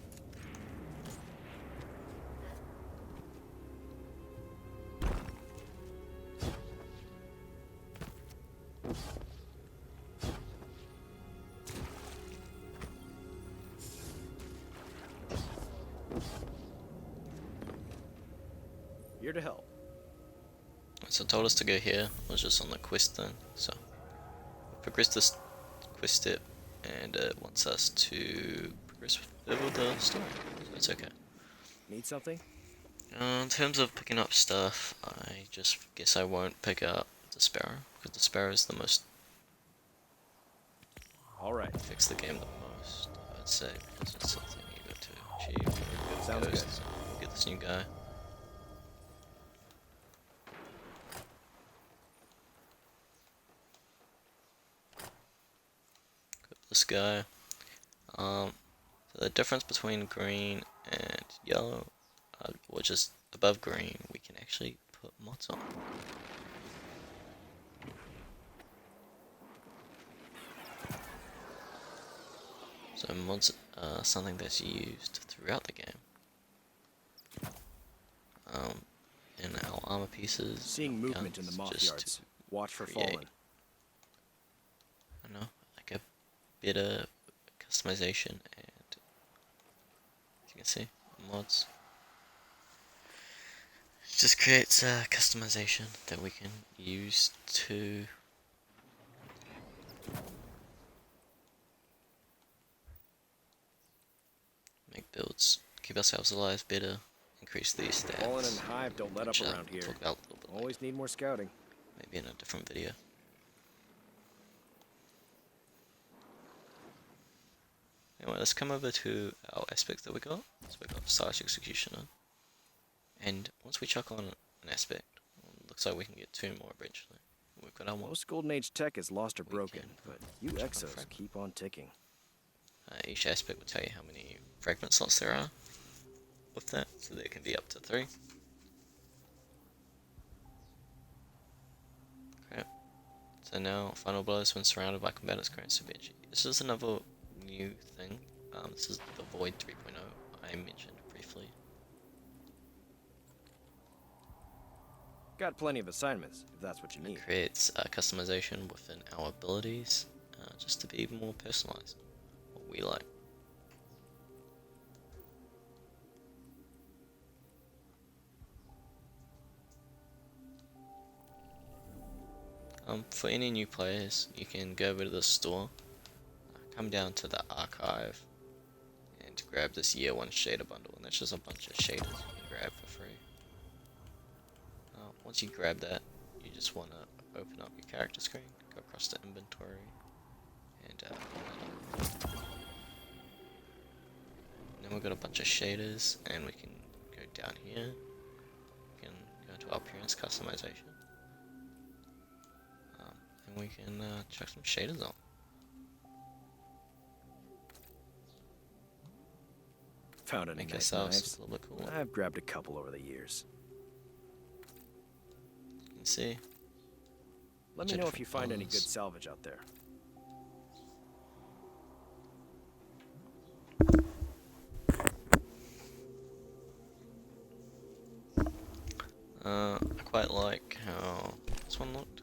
Here to help. So it told us to go here. I was just on the quest thing, so progress this quest step, and it wants us to progress over the story. So it's okay. Need something? In terms of picking up stuff, I just guess I won't pick up the Sparrow, because the Sparrow is the most All right. fix the game the most, I'd say, because it's something you got to achieve. Sounds good. So we'll get this new guy. Got this guy. So the difference between green and yellow, or just above green, we can actually put mods on. So mods are something that's used throughout the game. In our armor pieces, Seeing movement in the guns, moth just yards. Watch for create, fallen. I don't know, like a better customization, and as you can see, mods just creates a customization that we can use to make builds, keep ourselves alive better, increase these stats. Fallen and Hive don't let up which, around we'll here. talk about a little bit later, Always need more scouting. maybe in a different video. Anyway, let's come over to our aspects that we got. So we got Stylish Executioner, and once we chuck on an aspect, looks like we can get 2 more eventually. We've got our one. Most Golden Age tech is lost or We broken, can but you check on Exos fragment. keep on ticking. Each aspect will tell you how many fragment slots there are with that, so there can be up to 3. Okay. So now, final blows when surrounded by combatants grants advantage. This is another new thing. This is the Void 3.0 I mentioned briefly. Got plenty of assignments, if that's what you need. It creates customization within our abilities, just to be more personalized. What we like. For any new players, you can go over to the store, come down to the archive, and grab this year 1 shader bundle, and that's just a bunch of shaders you can grab for free. Once you grab that, you just want to open up your character screen, go across to inventory, and then we've got a bunch of shaders, and we can go down here, we can go to our appearance customization, and we can chuck some shaders on. Found any Make nice ourselves knives? a little bit cooler. I've grabbed a couple over the years. You can see. Let Bunch me of know if you different find any good colours. salvage out there. I quite like how this one looked.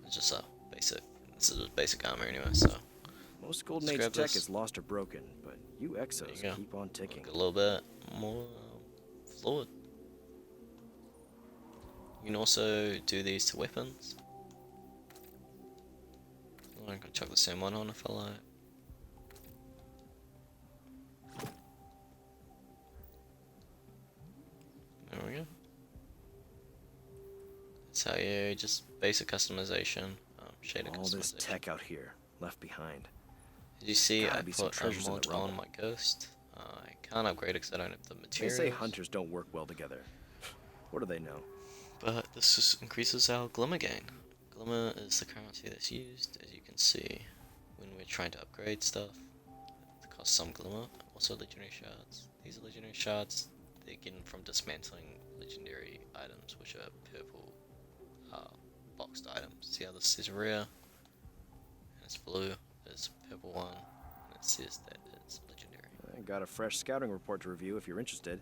It's just a basic. This is just basic armor anyway, so Most Golden Let's Age grab tech this. is lost or broken, but you there Exos you go. keep on ticking. Look a little bit more fluid. You can also do these to weapons. I'm gonna chuck the same one on if I like. There we go. That's how you just basic customization, shader All this customization. tech out here, left behind. Did you see Gotta I be some put a treasures in the mod rubble. on my ghost? I can't upgrade it because I don't have the They materials. say hunters don't work well together. What do they know? But this just increases our glimmer gain. Glimmer is the currency that's used, as you can see, when we're trying to upgrade stuff. It costs some glimmer. Also legendary shards. These are legendary shards. They're getting from dismantling legendary items, which are purple boxed items. See how this is rare? And it's blue. There's a purple one. And it says that it's legendary. I got a fresh scouting report to review if you're interested.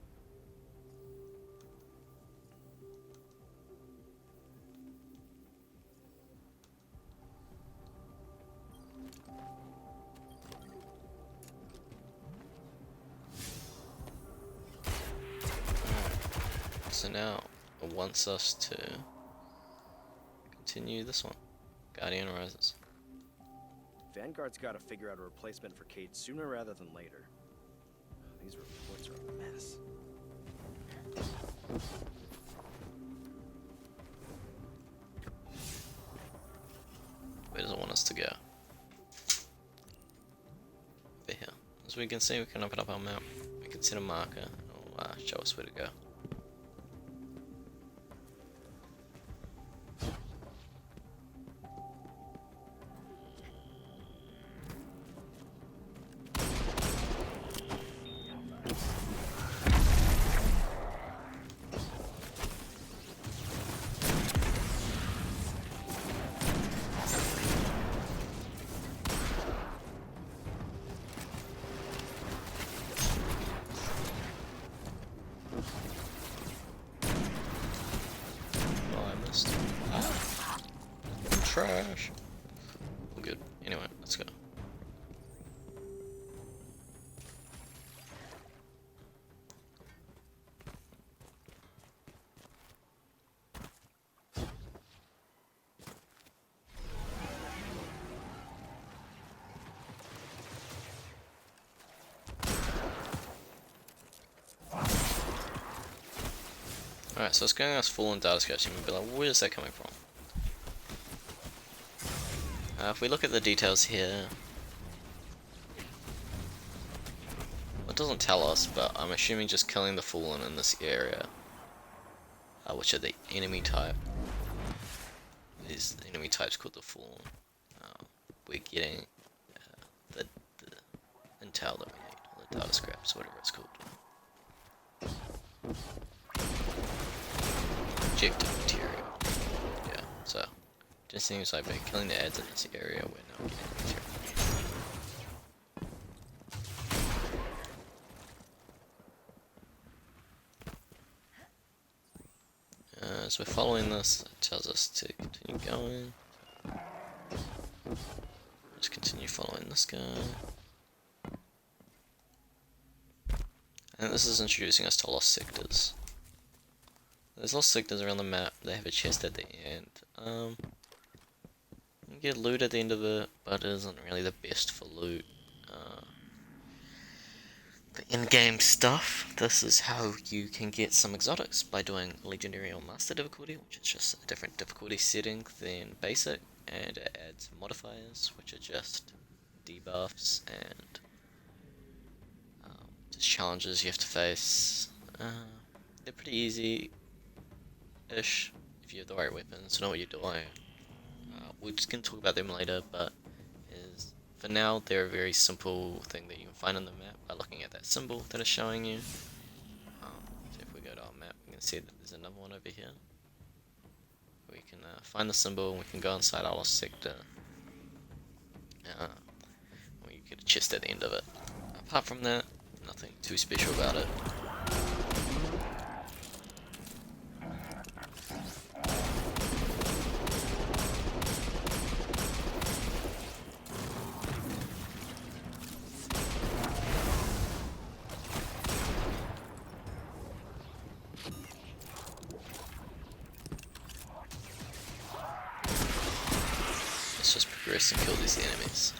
So now it wants us to continue this one. Guardian Rises. Vanguard's got to figure out a replacement for Cade sooner rather than later. These reports are a mess. we can see, we can open up our map. We can set a marker. It'll show us where to go. Trash. All good. Anyway, let's go. Alright, so it's giving us full on data sketching. We'll be like, where's that coming from? If we look at the details here, it doesn't tell us, but I'm assuming just killing the Fallen in this area, which are the enemy type. These enemy types called the Fallen. We're getting the intel that we need, or the data scraps, whatever it's called. Objective material. Yeah, so. Just seems like by killing the ads in this area, we're not getting material. As we're following this, it tells us to continue going. Just continue following this guy. And this is introducing us to lost sectors. There's lost sectors around the map. They have a chest at the end. You get loot at the end of it, but it isn't really the best for loot. The in-game stuff, this is how you can get some exotics by doing Legendary or Master difficulty, which is just a different difficulty setting than Basic, and it adds modifiers, which are just debuffs and just challenges you have to face. They're pretty easy-ish if you have the right weapons, know what you're doing. We're just going to talk about them later, but for now they're a very simple thing that you can find on the map by looking at that symbol that is showing you. So if we go to our map, we can see that there's another one over here. We can find the symbol, and we can go inside our lost sector. We get a chest at the end of it. Apart from that, nothing too special about it. Let's just progress and kill these enemies.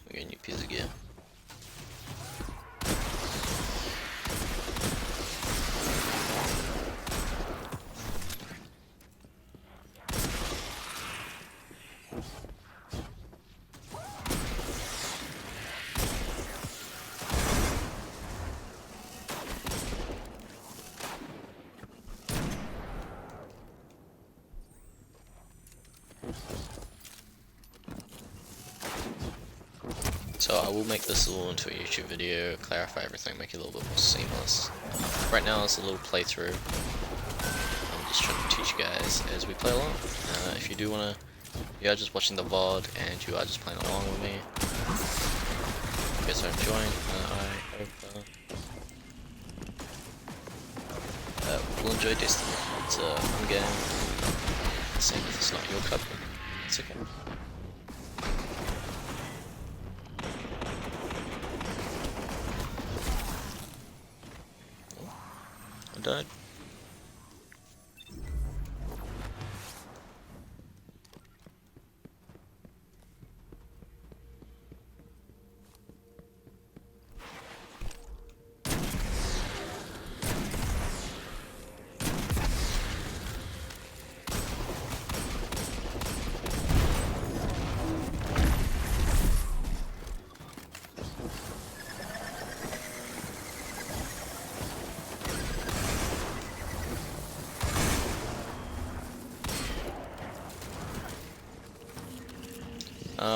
We got a new piece of gear. So I will make this all into a YouTube video, clarify everything, make it a little bit more seamless. Right now it's a little playthrough. I'm just trying to teach you guys as we play along. If you do wanna, you are just watching the VOD and you are just playing along with me, you guys are enjoying. I hope will enjoy Destiny. It's a fun game. Same if it's not your cup, it's okay.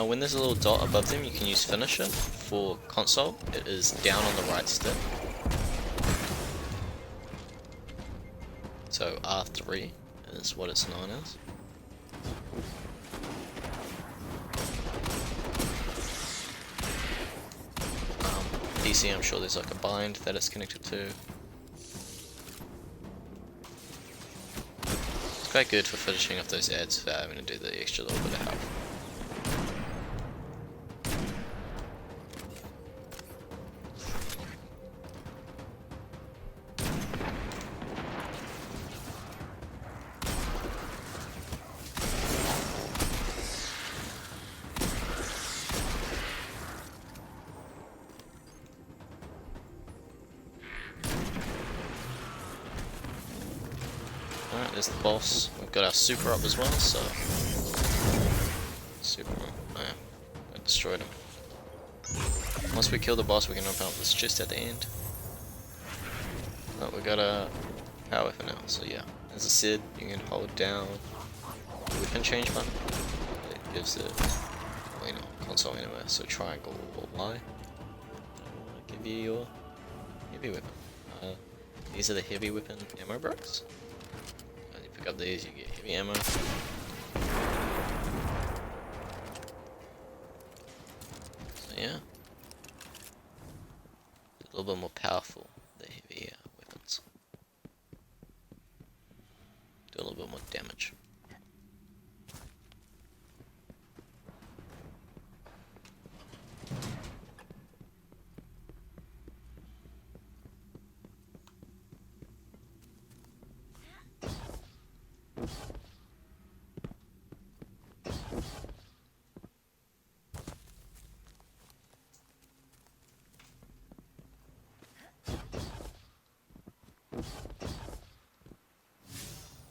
When there's a little dot above them, you can use finisher. For console, it is down on the right stick. So R3 is what it's known as. PC, I'm sure there's like a bind that it's connected to. It's quite good for finishing off those ads without having to do the extra little bit of help. Alright, there's the boss. We've got our super up as well, so... Super... Oh yeah, I destroyed him. Once we kill the boss, we can open up this chest at the end. Oh, we got a power weapon now, so yeah. As I said, you can hold down the weapon change button. It gives it... Well, you know, console anywhere, so triangle or Y. Give you your heavy weapon. These are the heavy weapon ammo bricks. Pick up these, you get heavy ammo. So yeah, a little bit more powerful, the heavy weapons. Do a little bit more damage.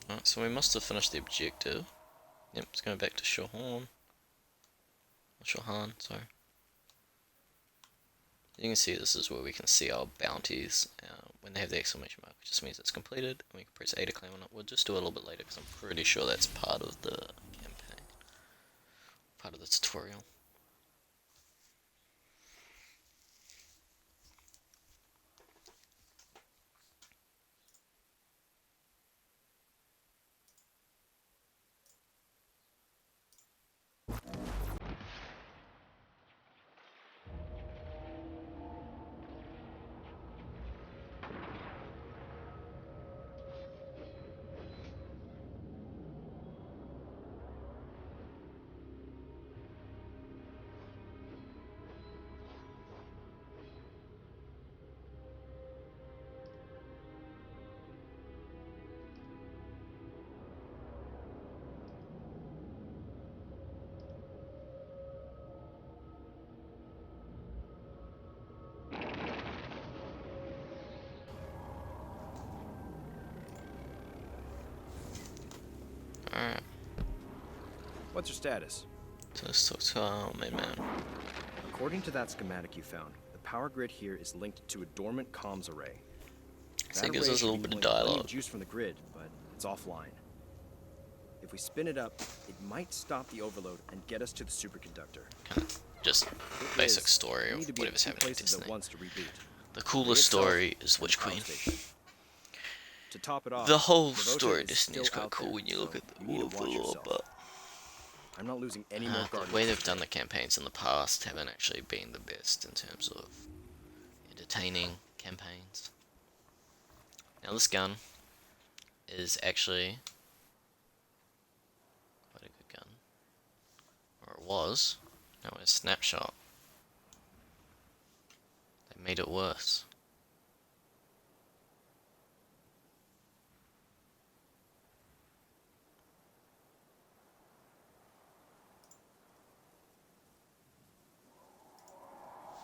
Alright, so we must have finished the objective. Yep, it's going back to Chilhoy. Chilhoy, sorry. You can see this is where we can see our bounties when they have the exclamation mark, which just means it's completed, and we can press A to claim on it. We'll just do it a little bit later because I'm pretty sure that's part of the campaign, part of the tutorial. Alright, What's your status? so let's talk to our main man. According to that schematic you found, the power grid here is linked to a dormant comms array. So That it gives array us a should little be bit of pulling plenty dialogue. juice from the grid, but it's offline. If we spin it up, it might stop the overload and get us to the superconductor. Just It basic is, story we of need to be at whatever's two happening in places at Disney. once to reboot. The The coolest rig itself story is and Witch the power Queen. station. To top it off, The whole Devotion story of is Disney is still quite out cool there, when you look so at the you need to watch overlord, yourself. but I'm not losing any more the guardians. way they've done the campaigns in the past haven't actually been the best in terms of entertaining campaigns. Now this gun is actually quite a good gun. Or it was. Now it's Snapshot. They made it worse.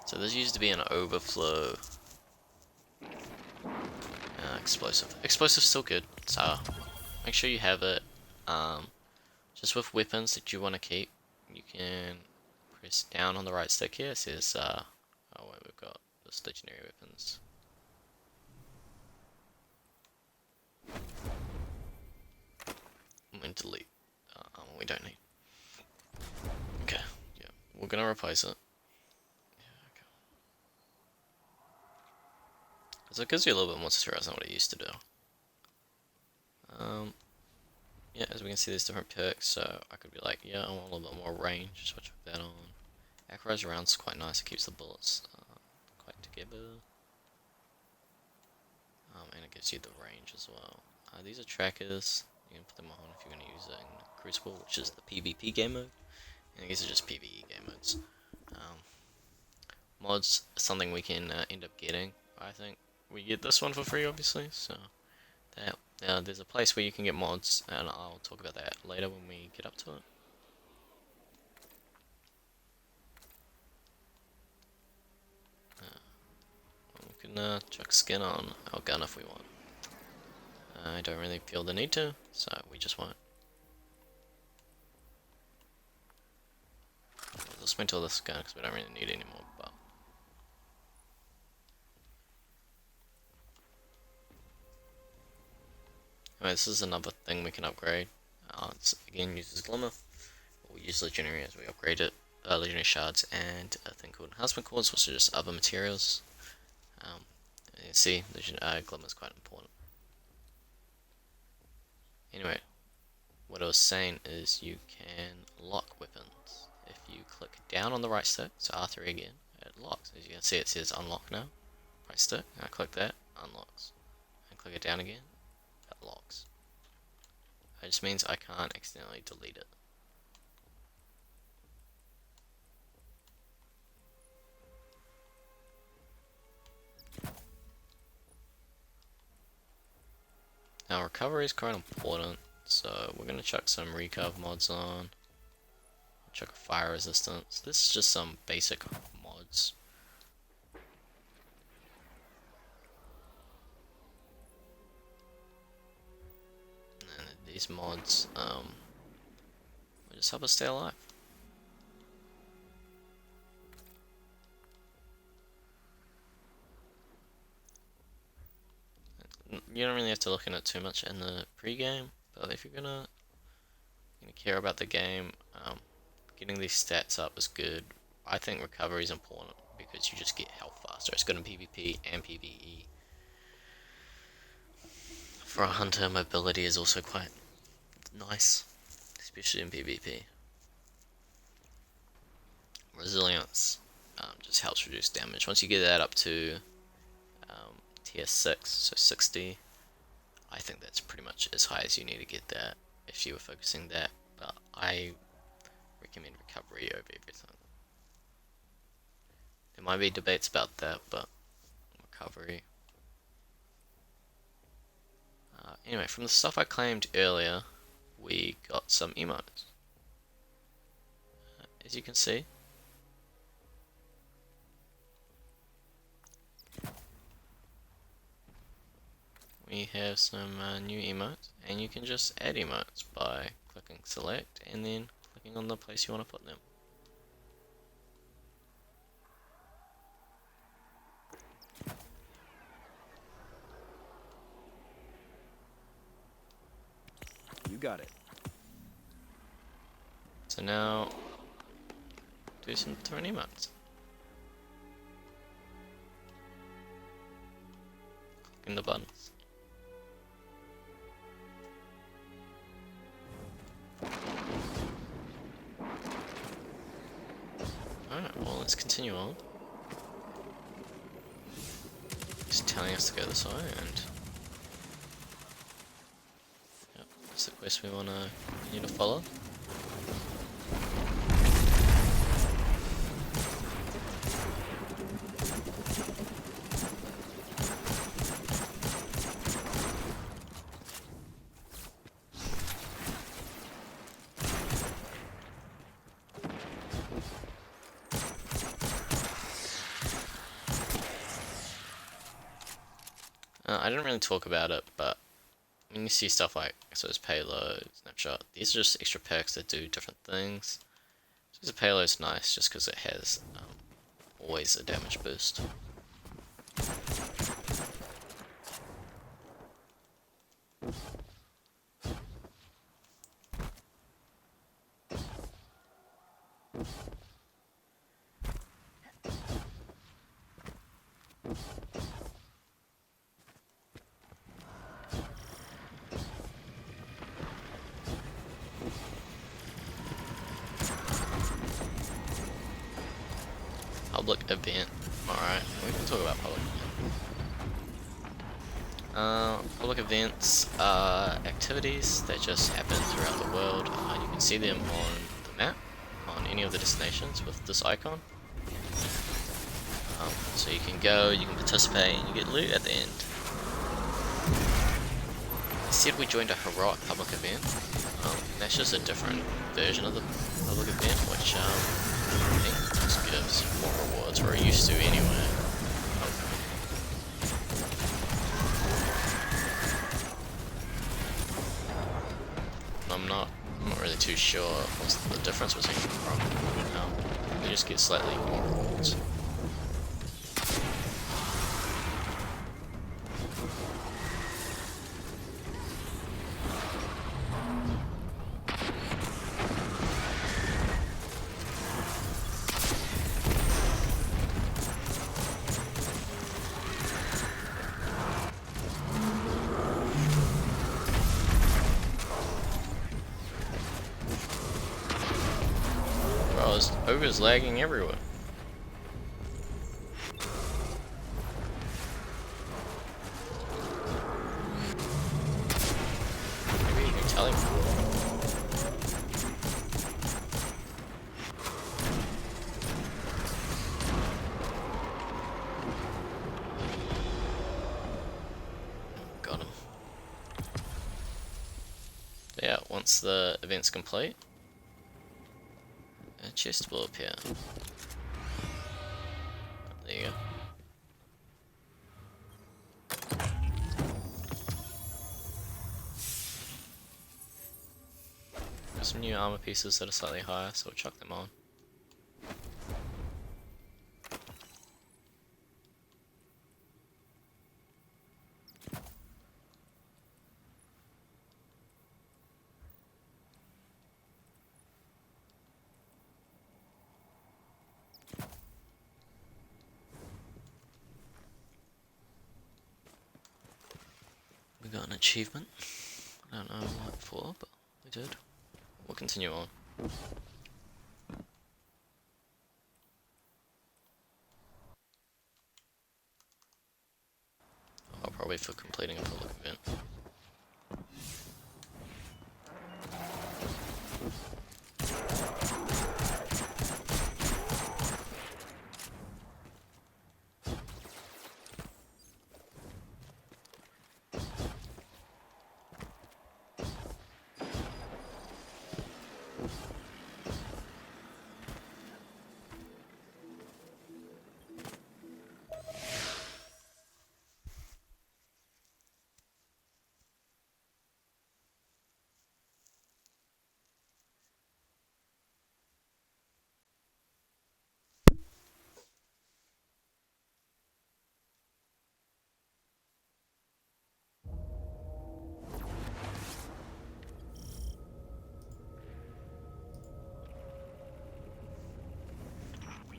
So this used to be an overflow explosive. Explosive's still good, so make sure you have it. Just with weapons that you want to keep, you can press down on the right stick here. It says, oh wait, we've got this legendary weapons. I'm going to delete. We don't need. Okay, yeah. we're gonna replace it. So it gives you a little bit more tutorials than what it used to do. Yeah, as we can see, there's different perks, so I could be like, yeah, I want a little bit more range, so I chuck that on. Accurized round's quite nice, it keeps the bullets quite together. And it gives you the range as well. These are trackers, you can put them on if you're going to use it in Crucible, which is the PvP game mode, and these are just PvE game modes. Mods are something we can end up getting, I think. We get this one for free, obviously, so there's a place where you can get mods, and I'll talk about that later when we get up to it. We can chuck skin on our gun if we want. I don't really feel the need to, so we just won't. Let's wait till this gun because we don't really need it anymore. But anyway, this is another thing we can upgrade. Again, uses Glimmer. We use Legendary as we upgrade it. Legendary Shards and a thing called Enhancement Cores, which are just other materials. You can see, Glimmer is quite important. Anyway, what I was saying is you can lock weapons. If you click down on the right stick, so R3 again, it locks. As you can see, it says unlock now. Right stick, I click that, unlocks. And click it down again, it locks. It just means I can't accidentally delete it. Now recovery is quite important, so we're going to chuck some recurve mods on. Chuck a fire resistance. This is just some basic mods. And these mods will just help us stay alive. You don't really have to look in it too much in the pre-game, but if you're gonna care about the game, getting these stats up is good. I think recovery is important because you just get health faster. It's good in PvP and PvE. For a hunter, mobility is also quite nice, especially in PvP. Resilience just helps reduce damage. Once you get that up to tier 6, so 60, I think that's pretty much as high as you need to get that if you were focusing that, but I recommend recovery over everything. There might be debates about that, but recovery. Anyway, from the stuff I claimed earlier, we got some emotes. As you can see, we have some new emotes, and you can just add emotes by clicking select and then clicking on the place you want to put them. You got it. So now, do some different emotes. Clicking the buttons. Alright, well let's continue on. It's telling us to go this way, and yep, that's the quest we want to continue to follow. I didn't really talk about it, but when you see stuff like, so it's payload, snapshot, these are just extra perks that do different things. So the payload's nice just because it has always a damage boost. public event. Alright, we can talk about public event. Public events are activities that just happen throughout the world. You can see them on the map, on any of the destinations with this icon. So you can go, you can participate, and you get loot at the end. Instead we joined a heroic public event. That's just a different version of the public event, which I think just gives more rewards, or it used to anyway. I'm not really too sure what's the difference between heroic and now. They just get slightly more rewards. Ogre's lagging everywhere. Maybe you can tell him. Got him. Yeah, once the event's complete, a chest will appear. There you go. There's some new armor pieces that are slightly higher, so we'll chuck them on. We got an achievement. I don't know what for, but we did. We'll continue on. Oh, probably for completing a public event.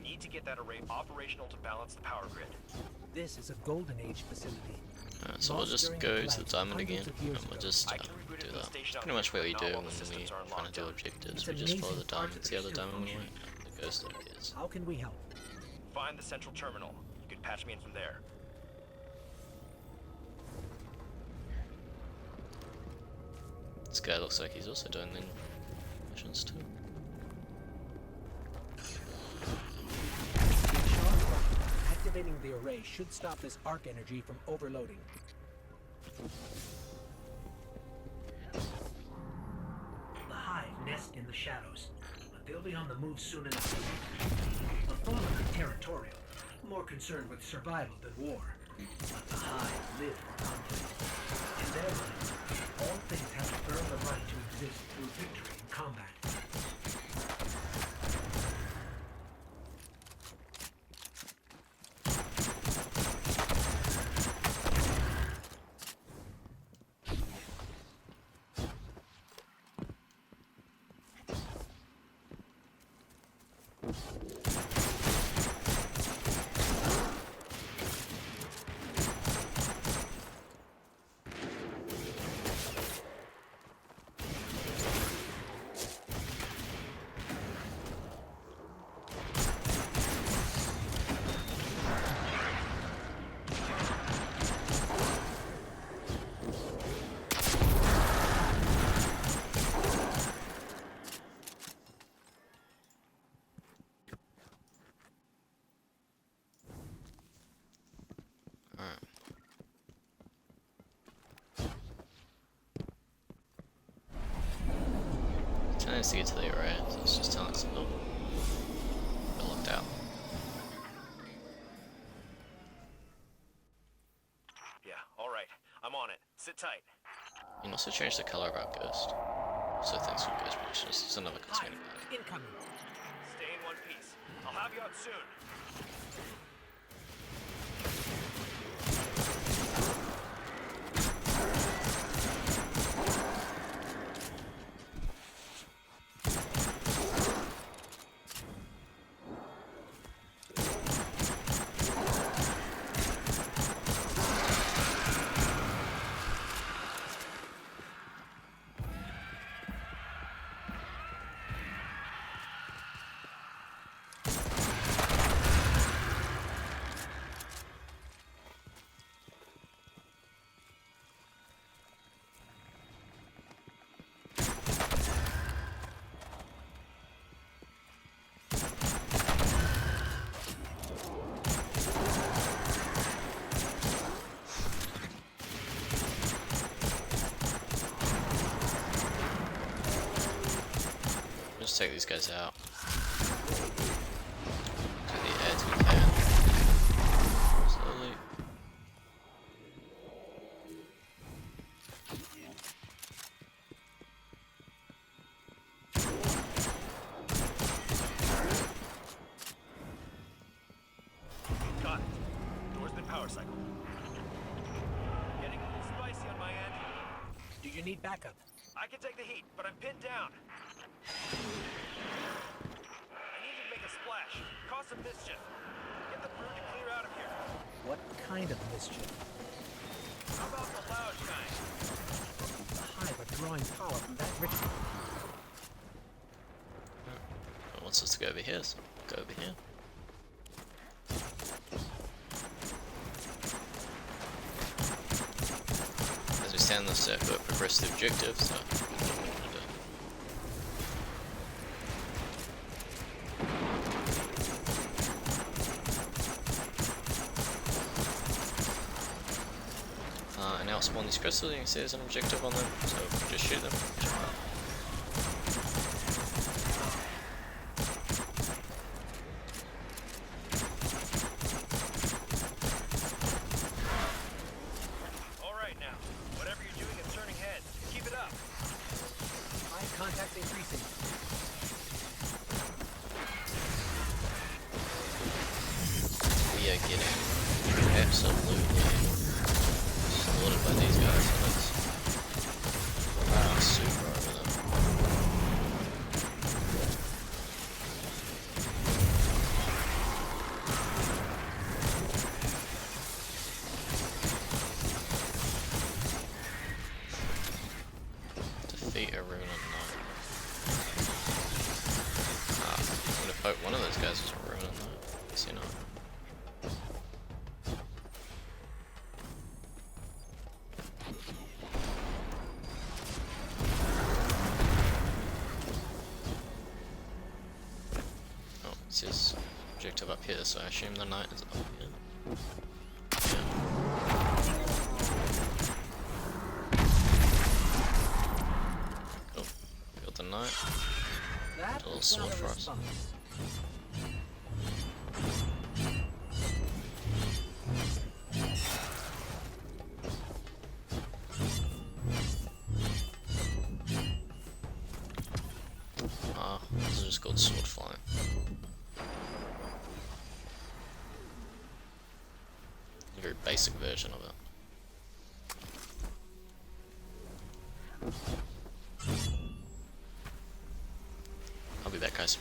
Need to get that array operational to balance the power grid. This is a golden age facility. Alright, so we'll just go to the diamond again, and we'll just do that. Pretty much what we do when we trying to do objectives. We just follow the diamond, see how the diamond went, and the ghost that appears. How can we help? Find the central terminal. You can patch me in from there. This guy looks like he's also doing the missions too. Activating the array should stop this arc energy from overloading. The hive nest in the shadows, but they'll be on the move soon enough. The fallen are territorial, more concerned with survival than war. But the hive live for conflict. In their minds, all things have to earn the right to exist through victory in combat. Telling us to get to the array, so it's just telling us to look. We're locked out. Yeah, alright. I'm on it. Sit tight. You can also change the color of our ghost. So thanks for ghost predictions. It's another cosmetic item. Incoming. Stay in one piece. I'll have you out soon. Just take these guys out. To the edge we can. Slowly. Got it. Door's been power cycled. Getting a little spicy on my end. Do you need backup? I can take the heat, but I'm pinned down. I need you to make a splash. Cause some mischief. Get the brood to clear out of here. What kind of mischief? How about the loud kind? The Hive are drawing power from that ritual. It wants us to go over here, so go over here. As we stand in the circle, progress the objective, so and now spawn these crystals, you can see there's an objective on them, so just shoot them. Alright now. Whatever you're doing is turning heads. Keep it up. Eye contact increasing. We are getting absolutely slaughtered by these guys, and it's super over them. Defeat a rune at night. I would have hoped one of those guys was a rune at night. Guess you're not. It says objective up here, so I assume the knight is up here. Yeah. Cool. Got the knight. That A little was sword not a for us. response. Ah, this is just called sword flying. A very basic version of it. I'll be back, guys.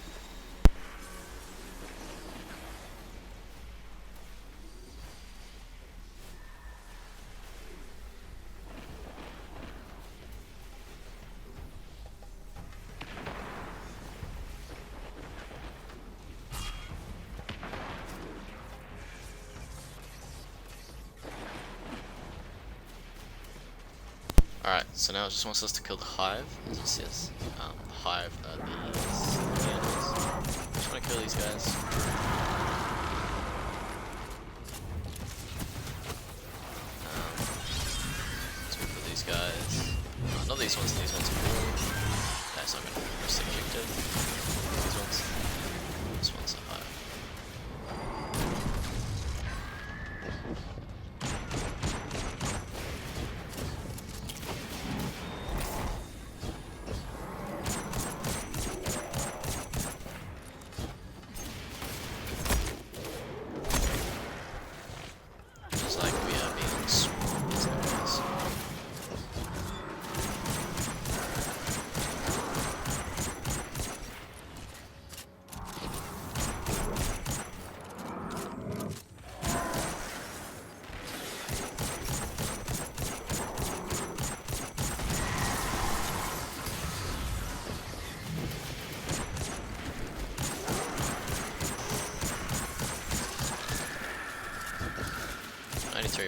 Alright, so now it just wants us to kill the Hive, as it says. The Hive are these enemies. Just want to kill these guys. So we kill these guys. Not these ones are cool. That's not gonna be most objective. These ones are high. Just like we are being swarmed as enemies.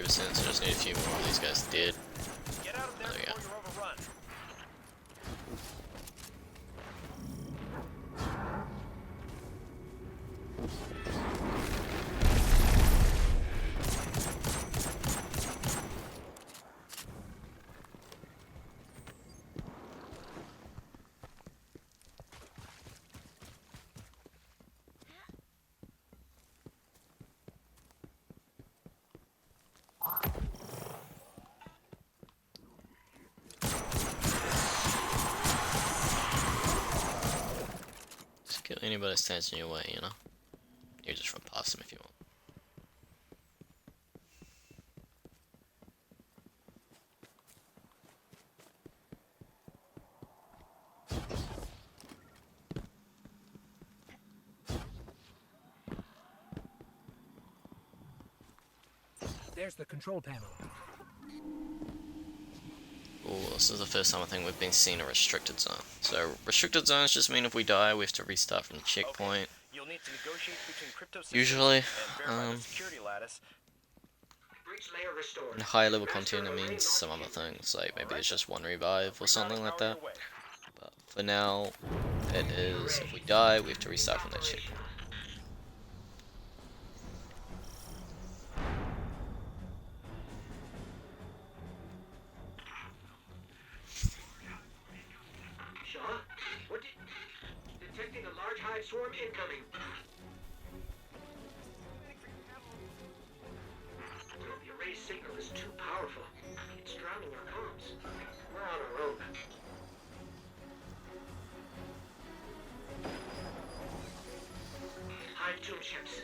So I just need a few more of these guys dead. Get out of there There we go. before you're overrun. Just kill anybody that stands in your way, you know? You just run past them if you want. There's the control panel. Oh, this is the first time I think we've been seeing a restricted zone. So restricted zones just mean if we die, we have to restart from the checkpoint. Okay. You'll need to negotiate between crypto systems Usually, and verify the security lattice. Breach layer restored. in higher level content it means some other things, like maybe there's just one revive or something like that. But for now, it is if we die, we have to restart from that checkpoint. Shaw? What did... Detecting a large hive swarm incoming. The array signal is too powerful. It's drowning our comms. We're on our own. Hive tomb ships.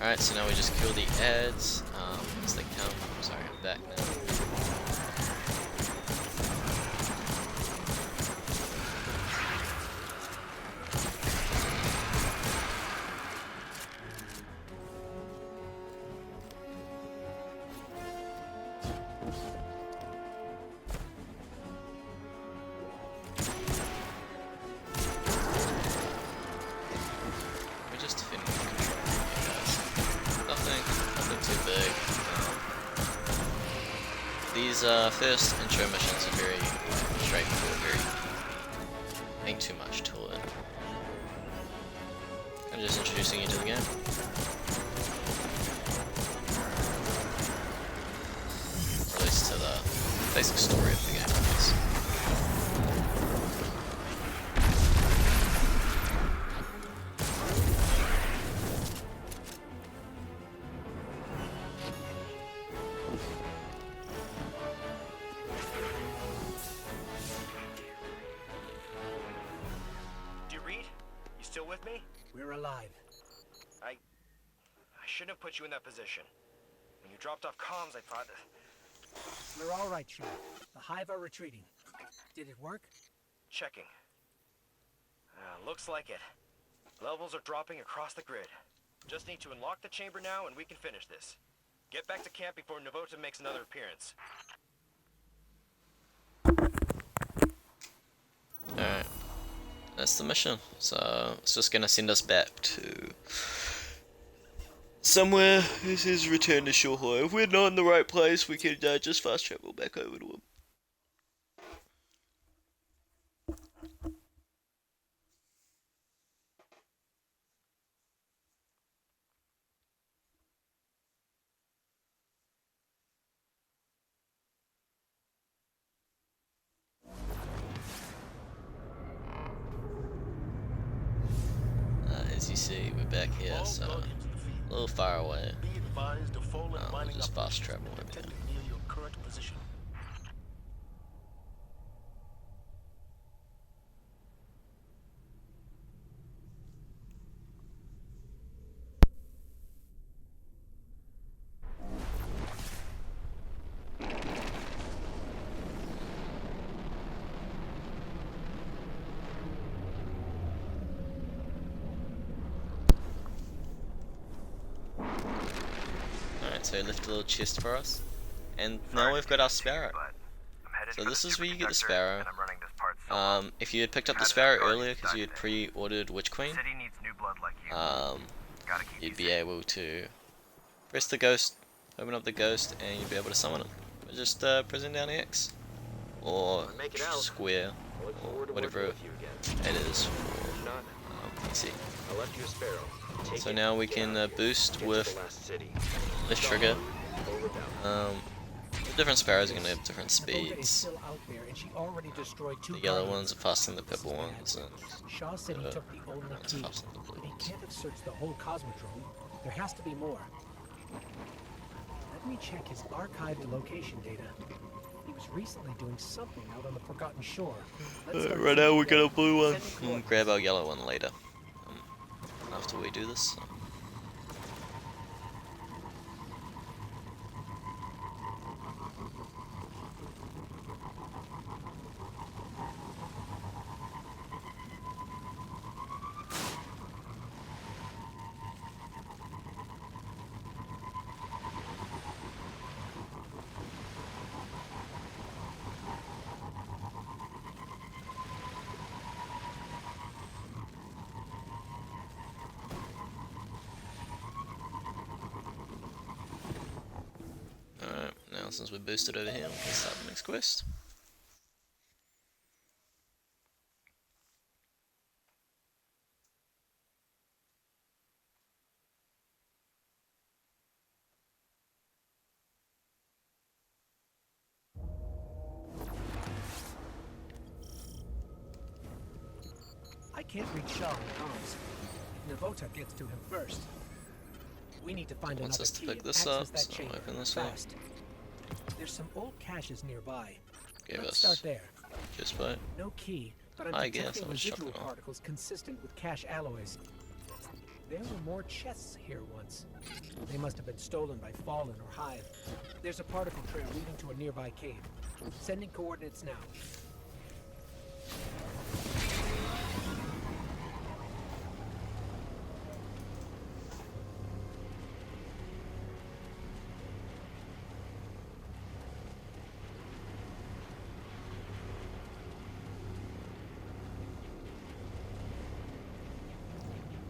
Alright, so now we just kill the ads as they come. Sorry, I'm back now. We're just defending the control. Nothing too big. These first intro missions are very straightforward, very easy. Ain't too much to it. I'm just introducing you to the game. Or at least to the basic story of the game, I guess. Do you read? You still with me? We're alive. I shouldn't have put you in that position. When you dropped off comms, I thought... We're all right, Shaw. The Hive are retreating. Did it work? Checking. Looks like it. Levels are dropping across the grid. Just need to unlock the chamber now and we can finish this. Get back to camp before Navota makes another appearance. Alright. That's the mission. So it's just gonna send us back to somewhere. This is return to Chilhoy. If we're not in the right place, we can just fast travel back over to him. As you see, we're back here, so a little far away. We'll just fast travel over here. Alright, so he left a little chest for us. And now we've got our Sparrow. So this is where you get the Sparrow. If you had picked up the Sparrow earlier because you had pre-ordered Witch Queen, you'd be able to press the ghost, open up the ghost, and you'd be able to summon him. Just pressing down X, or square, or whatever it is for PC. So now we can boost with this trigger. The different Sparrows are going to have different speeds. The yellow ones are faster than the purple ones, and Shaw said he took the only ones key, are faster than the blue but he ones. can't have searched the whole Cosmodrome. There has to be more. Let me check his archived location data. He was recently doing something out on the Forgotten Shore. Right now we got a blue one. We'll grab our yellow one later. After we do this. So. Alright, now since we're boosted over here, we can start the next quest. I can't reach Shaw on comms. Navota gets to him first. We need to find Wants another us to key pick and this access up, that so chamber open this up. fast. There's some old caches nearby. Gave Let's us start there. just by No key, but I'm I guess detecting I was residual chucking off. particles consistent with cache alloys. There were more chests here once. They must have been stolen by Fallen or Hive. There's a particle trail leading to a nearby cave. Sending coordinates now.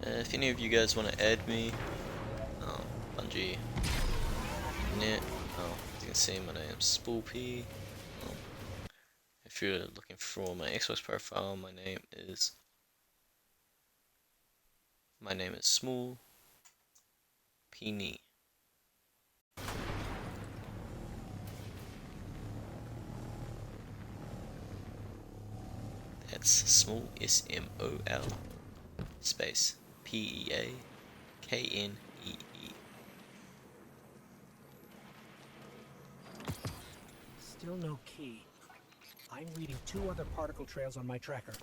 If any of you guys want to add me, Bungie Net, as you can see my name's Spoolp. If you're looking for my Xbox profile, my name is Small Peony. That's small SMOL space PEAKNEE. Still no key. I'm reading 2 other particle trails on my tracker.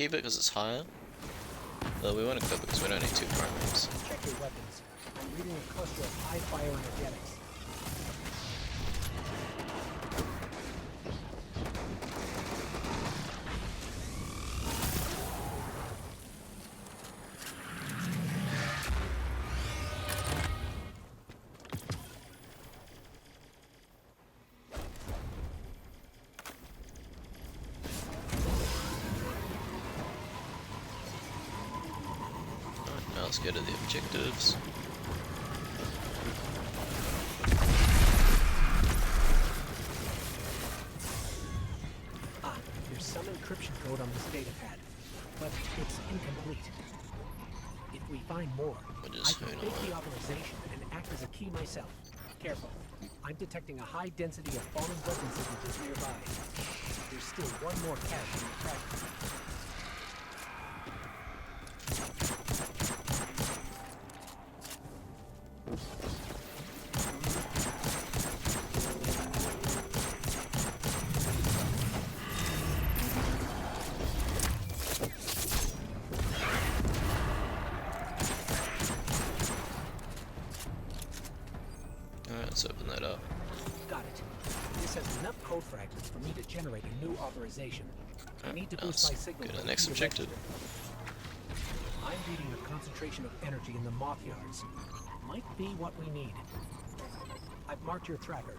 keep it because it's higher. Well, we won't equip it because we don't need 2 chromes. Check your weapons. I'm reading a cluster of high bioenergetics. Now let's go to the objectives. Ah, there's some encryption code on this data pad, but it's incomplete. If we find more, We'll I just can hoon fake away. the authorization and act as a key myself. Careful. I'm detecting a high density of fallen weapon signatures nearby. There's still one more cache in the fragment. Alright, let's open that up. Got it. This has enough code fragments for me to generate a new authorization. I need to Now boost let's my signal. go to the from next key objective. register. I'm reading a concentration of energy in the moth yards. Might be what we need. I've marked your tracker.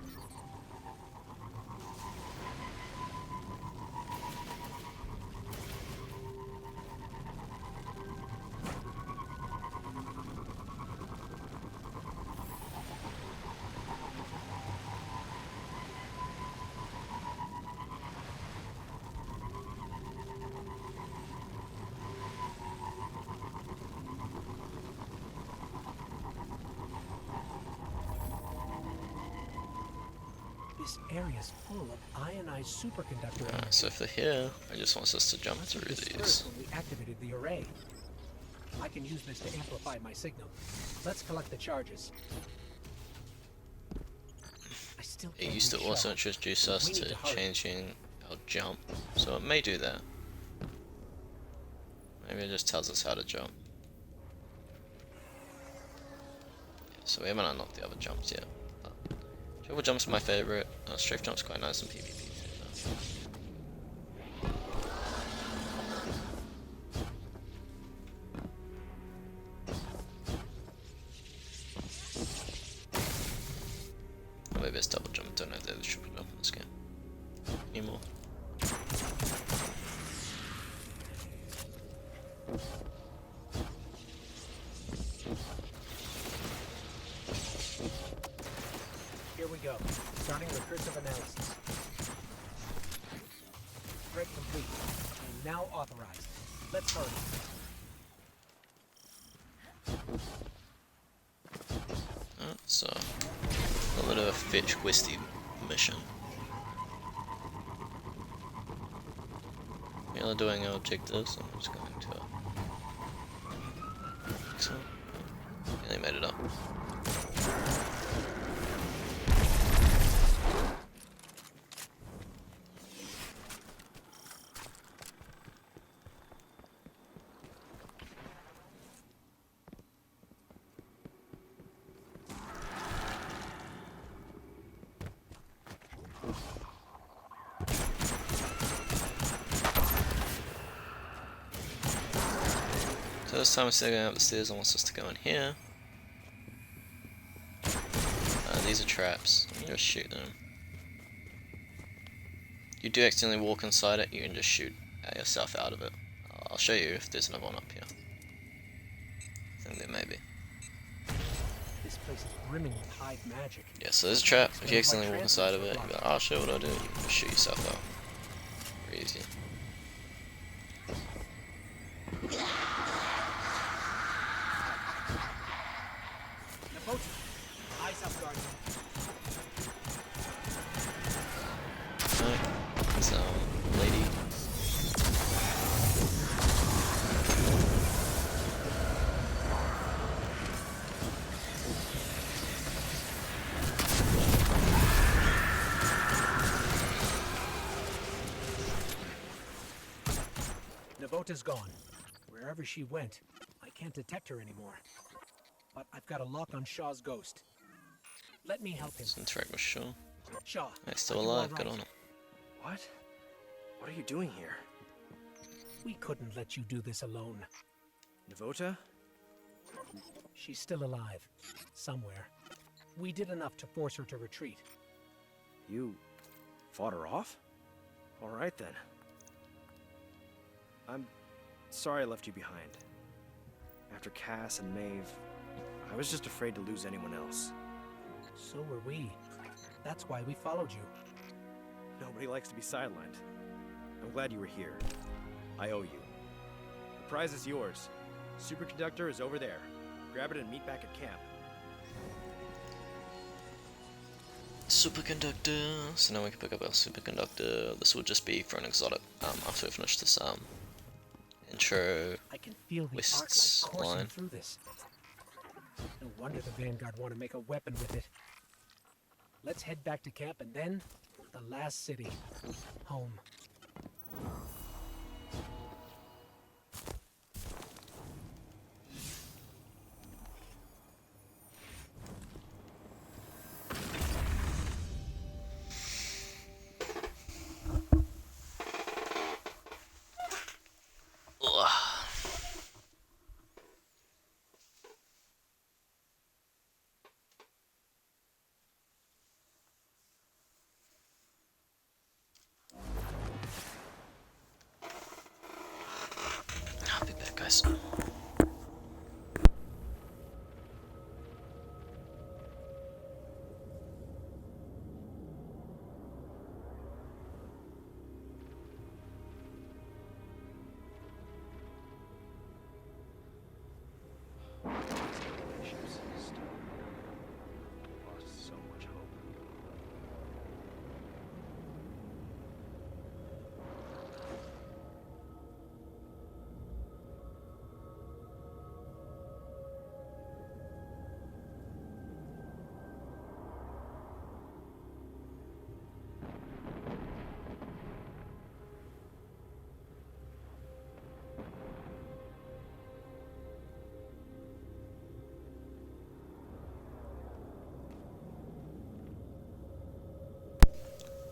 This area's full of ionized superconductor energy. So for here, it just wants us to jump through Dispersed these. when we activated the array. I can use this to amplify my signal. Let's collect the charges. I still It can't used to reach also Shaw. introduce us We need to to hurry. changing our jump, so it may do that. Maybe it just tells us how to jump. Yeah, so we haven't unlocked the other jumps yet. Triple jump's my favorite. Strafe jump's quite nice in PvP too, though. Maybe it's double jump. Don't know if there's triple jump in this game anymore. Here we go. Starting recursive analysis. Thread complete. And now authorized. Let's hurry. So a little bit of a fetch questy mission. We are doing our objectives. I'm just going to. So, yeah, they made it up. So this time instead of going up the stairs, it wants us to go in here. These are traps. You can just shoot them. You do accidentally walk inside it, you can just shoot yourself out of it. I'll show you if there's another one up here. I think there may be. This place is brimming with hive magic. Yeah, so there's a trap. If you accidentally walk inside of it, you go, oh shit, what do I do? You can just shoot yourself out. Very easy. Eyes up, Guardian. Alright, so, lady. Novota's gone. Wherever she went, I can't detect her anymore. But I've got a lock on Shaw's ghost. Let me help him. Let's interact with Shaw. Shaw, Hey, still are you alive, all good right? on it. What? What are you doing here? We couldn't let you do this alone. Navota? She's still alive. Somewhere. We did enough to force her to retreat. You fought her off? All right then. I'm sorry I left you behind. After Cass and Maeve, I was just afraid to lose anyone else. So were we. That's why we followed you. Nobody likes to be sidelined. I'm glad you were here. I owe you. The prize is yours. Superconductor is over there. Grab it and meet back at camp. Superconductor. So now we can pick up our superconductor. This will just be for an exotic after we finish this intro. I can feel the West's arc light coursing line. through this. No wonder the Vanguard want to make a weapon with it. Let's head back to camp and then the last city. Home. Ugh. I'll be back, guys. Ships still lost so much hope.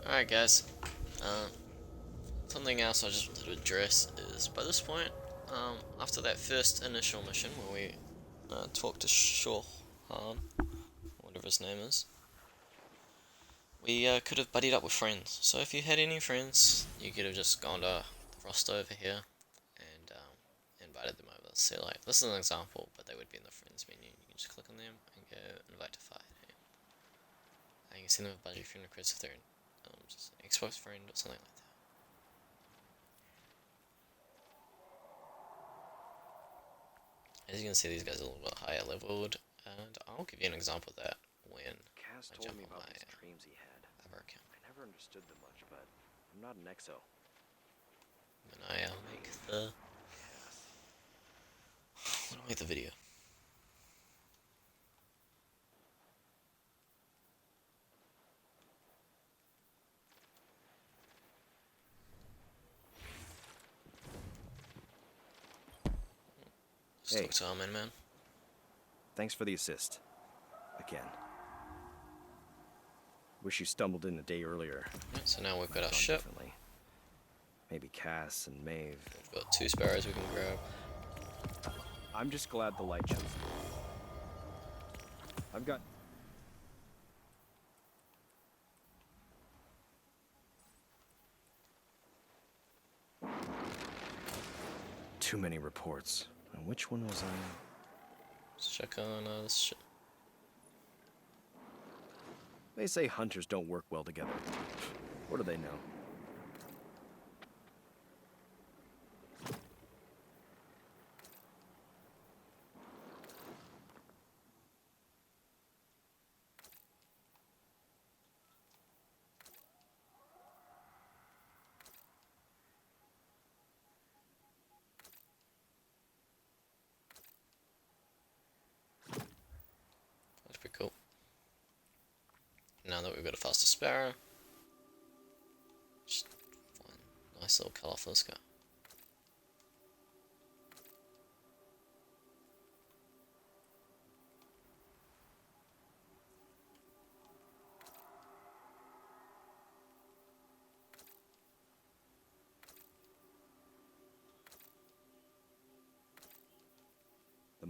Alright guys, something else I just wanted to address is, by this point, after that first initial mission where we talked to Chilhoy, whatever his name is, we could have buddied up with friends. So if you had any friends, you could have just gone to the roster over here and invited them over. So like, this is an example, but they would be in the friends menu. You can just click on them and go invite to fight. You can send them a buddy friend request if they're just an Xbox friend or something like that. As you can see, these guys are a little bit higher leveled, and I'll give you an example of that when Cass I told jump me on about my these dreams he had. other account. I never understood them much, but I'm not an exo. When I make the when I make the video. Just Hey. talk to our man. Thanks for the assist. Again. Wish you stumbled in a day earlier. Right, so now we've got our Done ship. differently. Maybe Cass and Maeve. We've got 2 Sparrows we can grab. I'm just glad the light chose me. I've got... Too many reports. And which one was I? Let's check on this ship. They say hunters don't work well together. What do they know? That's pretty cool. Now that we've got a faster Sparrow, just find a nice little colour for this guy.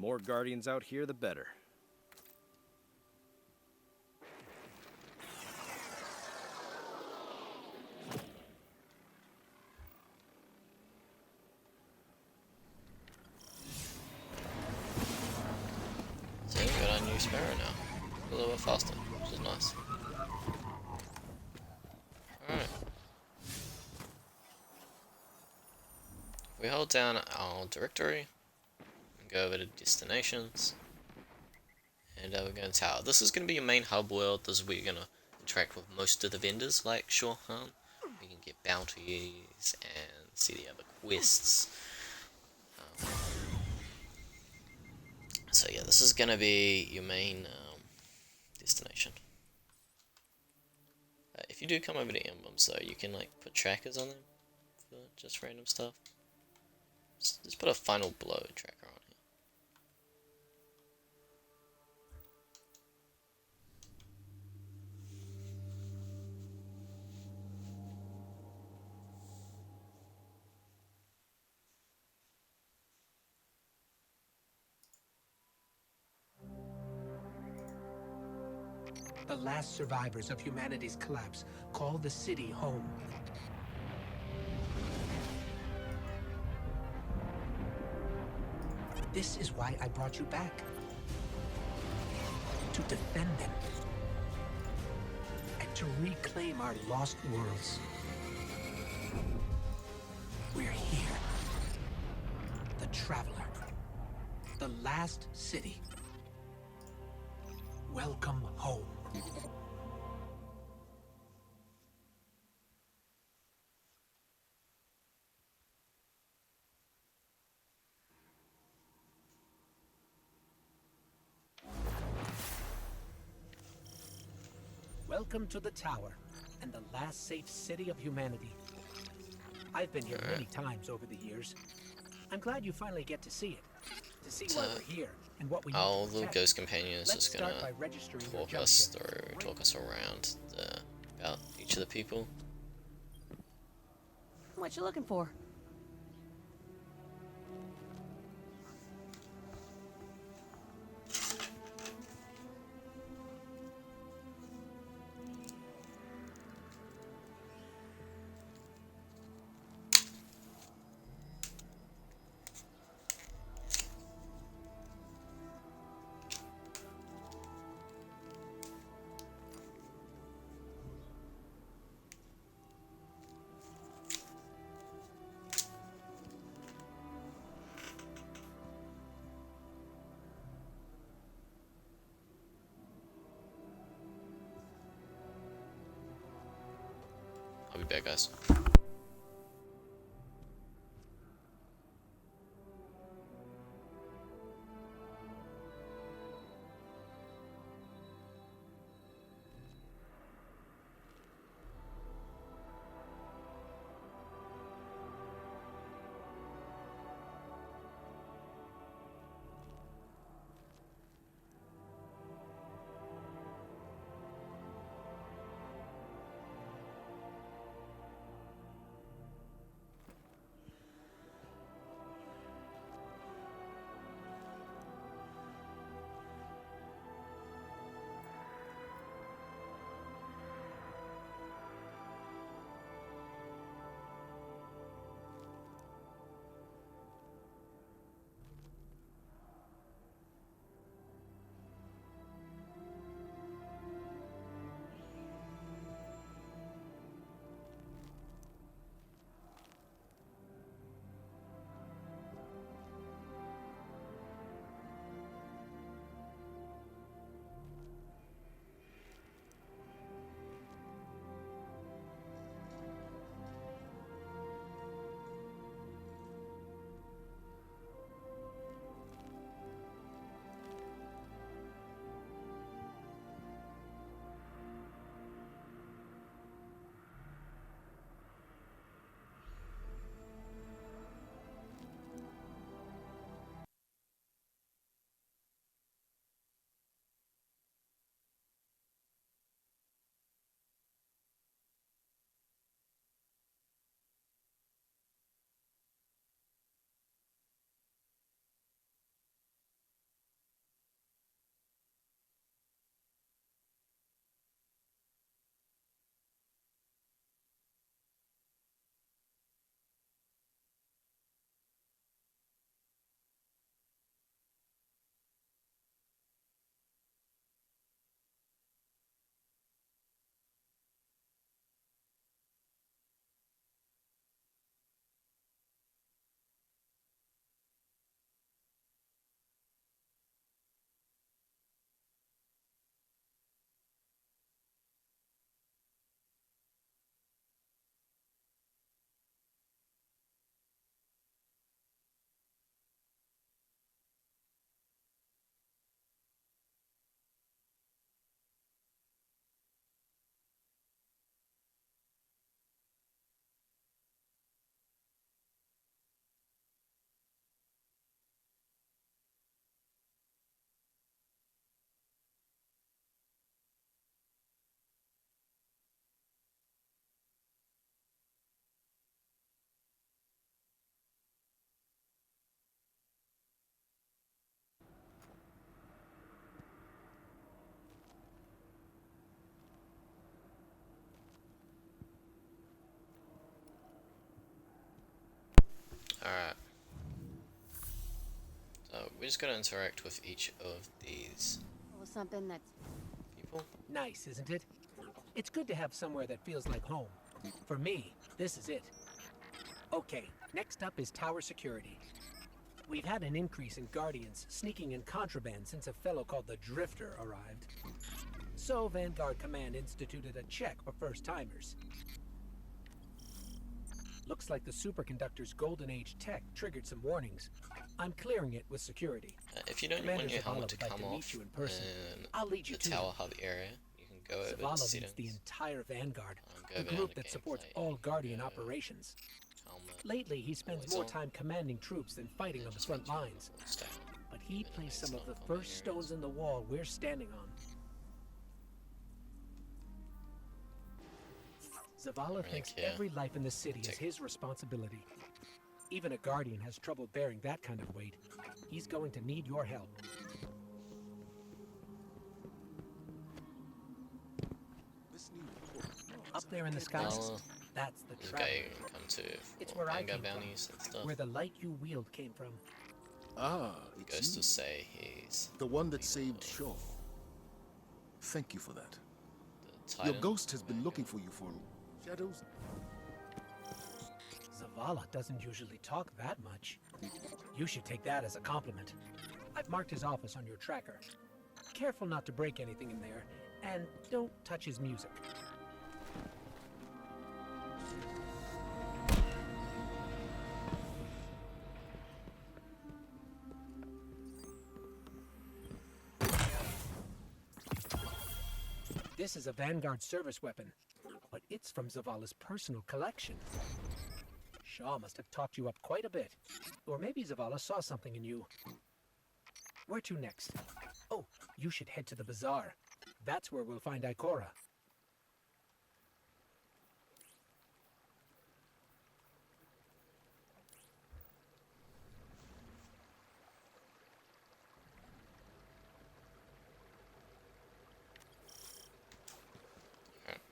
more Guardians out here, the better. So we got our new Sparrow now. A little bit faster, which is nice. Alright. If we hold down our directory and go over to destinations, and we're going to tower. This is going to be your main hub world. This is where you're going to interact with most of the vendors like Chilhoy. You can get bounties and see the other quests. So yeah, this is going to be your main destination. If you do come over to emblems though, you can like put trackers on them for just random stuff. Just put a final blow tracker on here. The last survivors of humanity's collapse call the city home. This is why I brought you back. To defend them. And to reclaim our lost worlds. We're here. The Traveler. The last city. Welcome home. Welcome to the Tower, and the last safe city of humanity. I've been here many times over the years. I'm glad you finally get to see it. To see why we're here and what we need Our to little protect. ghost companion is Let's just gonna start by registering your talk jump us ship. through, talk us around about each of the people. What you looking for? I'll be back, guys. just gotta interact with each of these Or something that's people. Nice, isn't it? It's good to have somewhere that feels like home. For me, this is it. Okay, next up is tower security. We've had an increase in Guardians sneaking in contraband since a fellow called the Drifter arrived. So Vanguard Command instituted a check for first-timers. Looks like the superconductor's golden age tech triggered some warnings. I'm clearing it with security. If you don't Commander want your Zavala helmet to would like come to meet off you in person. in I'll lead you the to tower him. hub area, you can go over to Zavala settings. leads the entire Vanguard, go the down group to that supports gameplay, all Guardian go operations. helmet, Lately, he spends always more on, time commanding troops than fighting and on the just front mention lines. what's down. But he Minimize placed some of the non-combat first stones areas. in the wall we're standing on. Zavala thinks care. every life in the city is Take- his responsibility. Even a Guardian has trouble bearing that kind of weight. He's going to need your help. Up there in the skies, Zavala that's the is a traveler. guy you can come to It's for where I Vanguard came bounties and from, stuff. where the light you wield came from. Ah, Goes it's to you. say he's The one that leader saved of Shaw. Thank you for that. the Your Titan ghost has been Vanguard. looking for you for shadows. Zavala doesn't usually talk that much. You should take that as a compliment. I've marked his office on your tracker. Careful not to break anything in there, and don't touch his music. This is a Vanguard service weapon, but it's from Zavala's personal collection. Shaw must have talked you up quite a bit. Or maybe Zavala saw something in you. Where to next? Oh, you should head to the bazaar. That's where we'll find Ikora.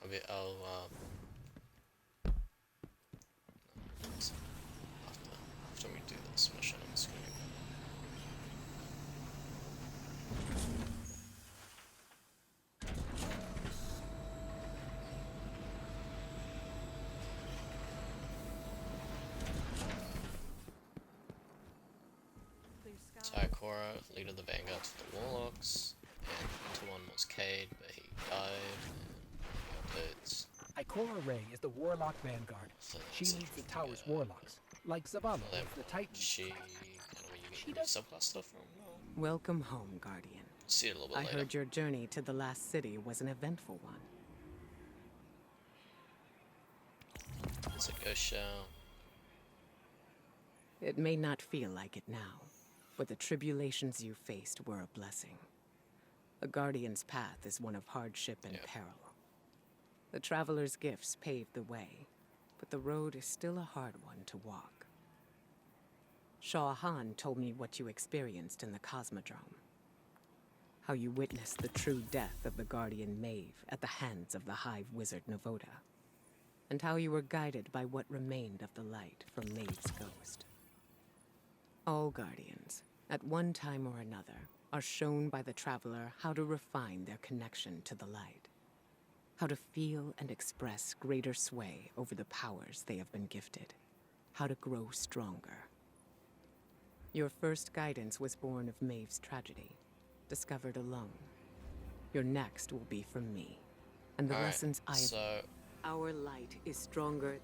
Alright, I'll after we do this mission, I'm just gonna Ikora, leader of the Vanguard for the Warlocks, and into one was Cade, but he died, and updates. Ikora Ray is the Warlock Vanguard. So She that's leads the interesting, tower's warlocks, like Zavala Well, leads the Titans. She kind of where you She get your does- subclass stuff from. Welcome home, Guardian. See it a little bit I later. heard your journey to the last city was an eventful one. It's a ghost show. It may not feel like it now, but the tribulations you faced were a blessing. A Guardian's path is one of hardship and Yep. peril. The Traveler's gifts paved the way, but the road is still a hard one to walk. Shah Han told me what you experienced in the Cosmodrome. How you witnessed the true death of the Guardian Maeve at the hands of the Hive Wizard Navoda. And how you were guided by what remained of the light from Maeve's ghost. All Guardians, at one time or another, are shown by the Traveler how to refine their connection to the light. How to feel and express greater sway over the powers they have been gifted. How to grow stronger. Your first guidance was born of Maeve's tragedy, discovered alone. Your next will be from me, and the Alright, lessons I have... so Our light is stronger.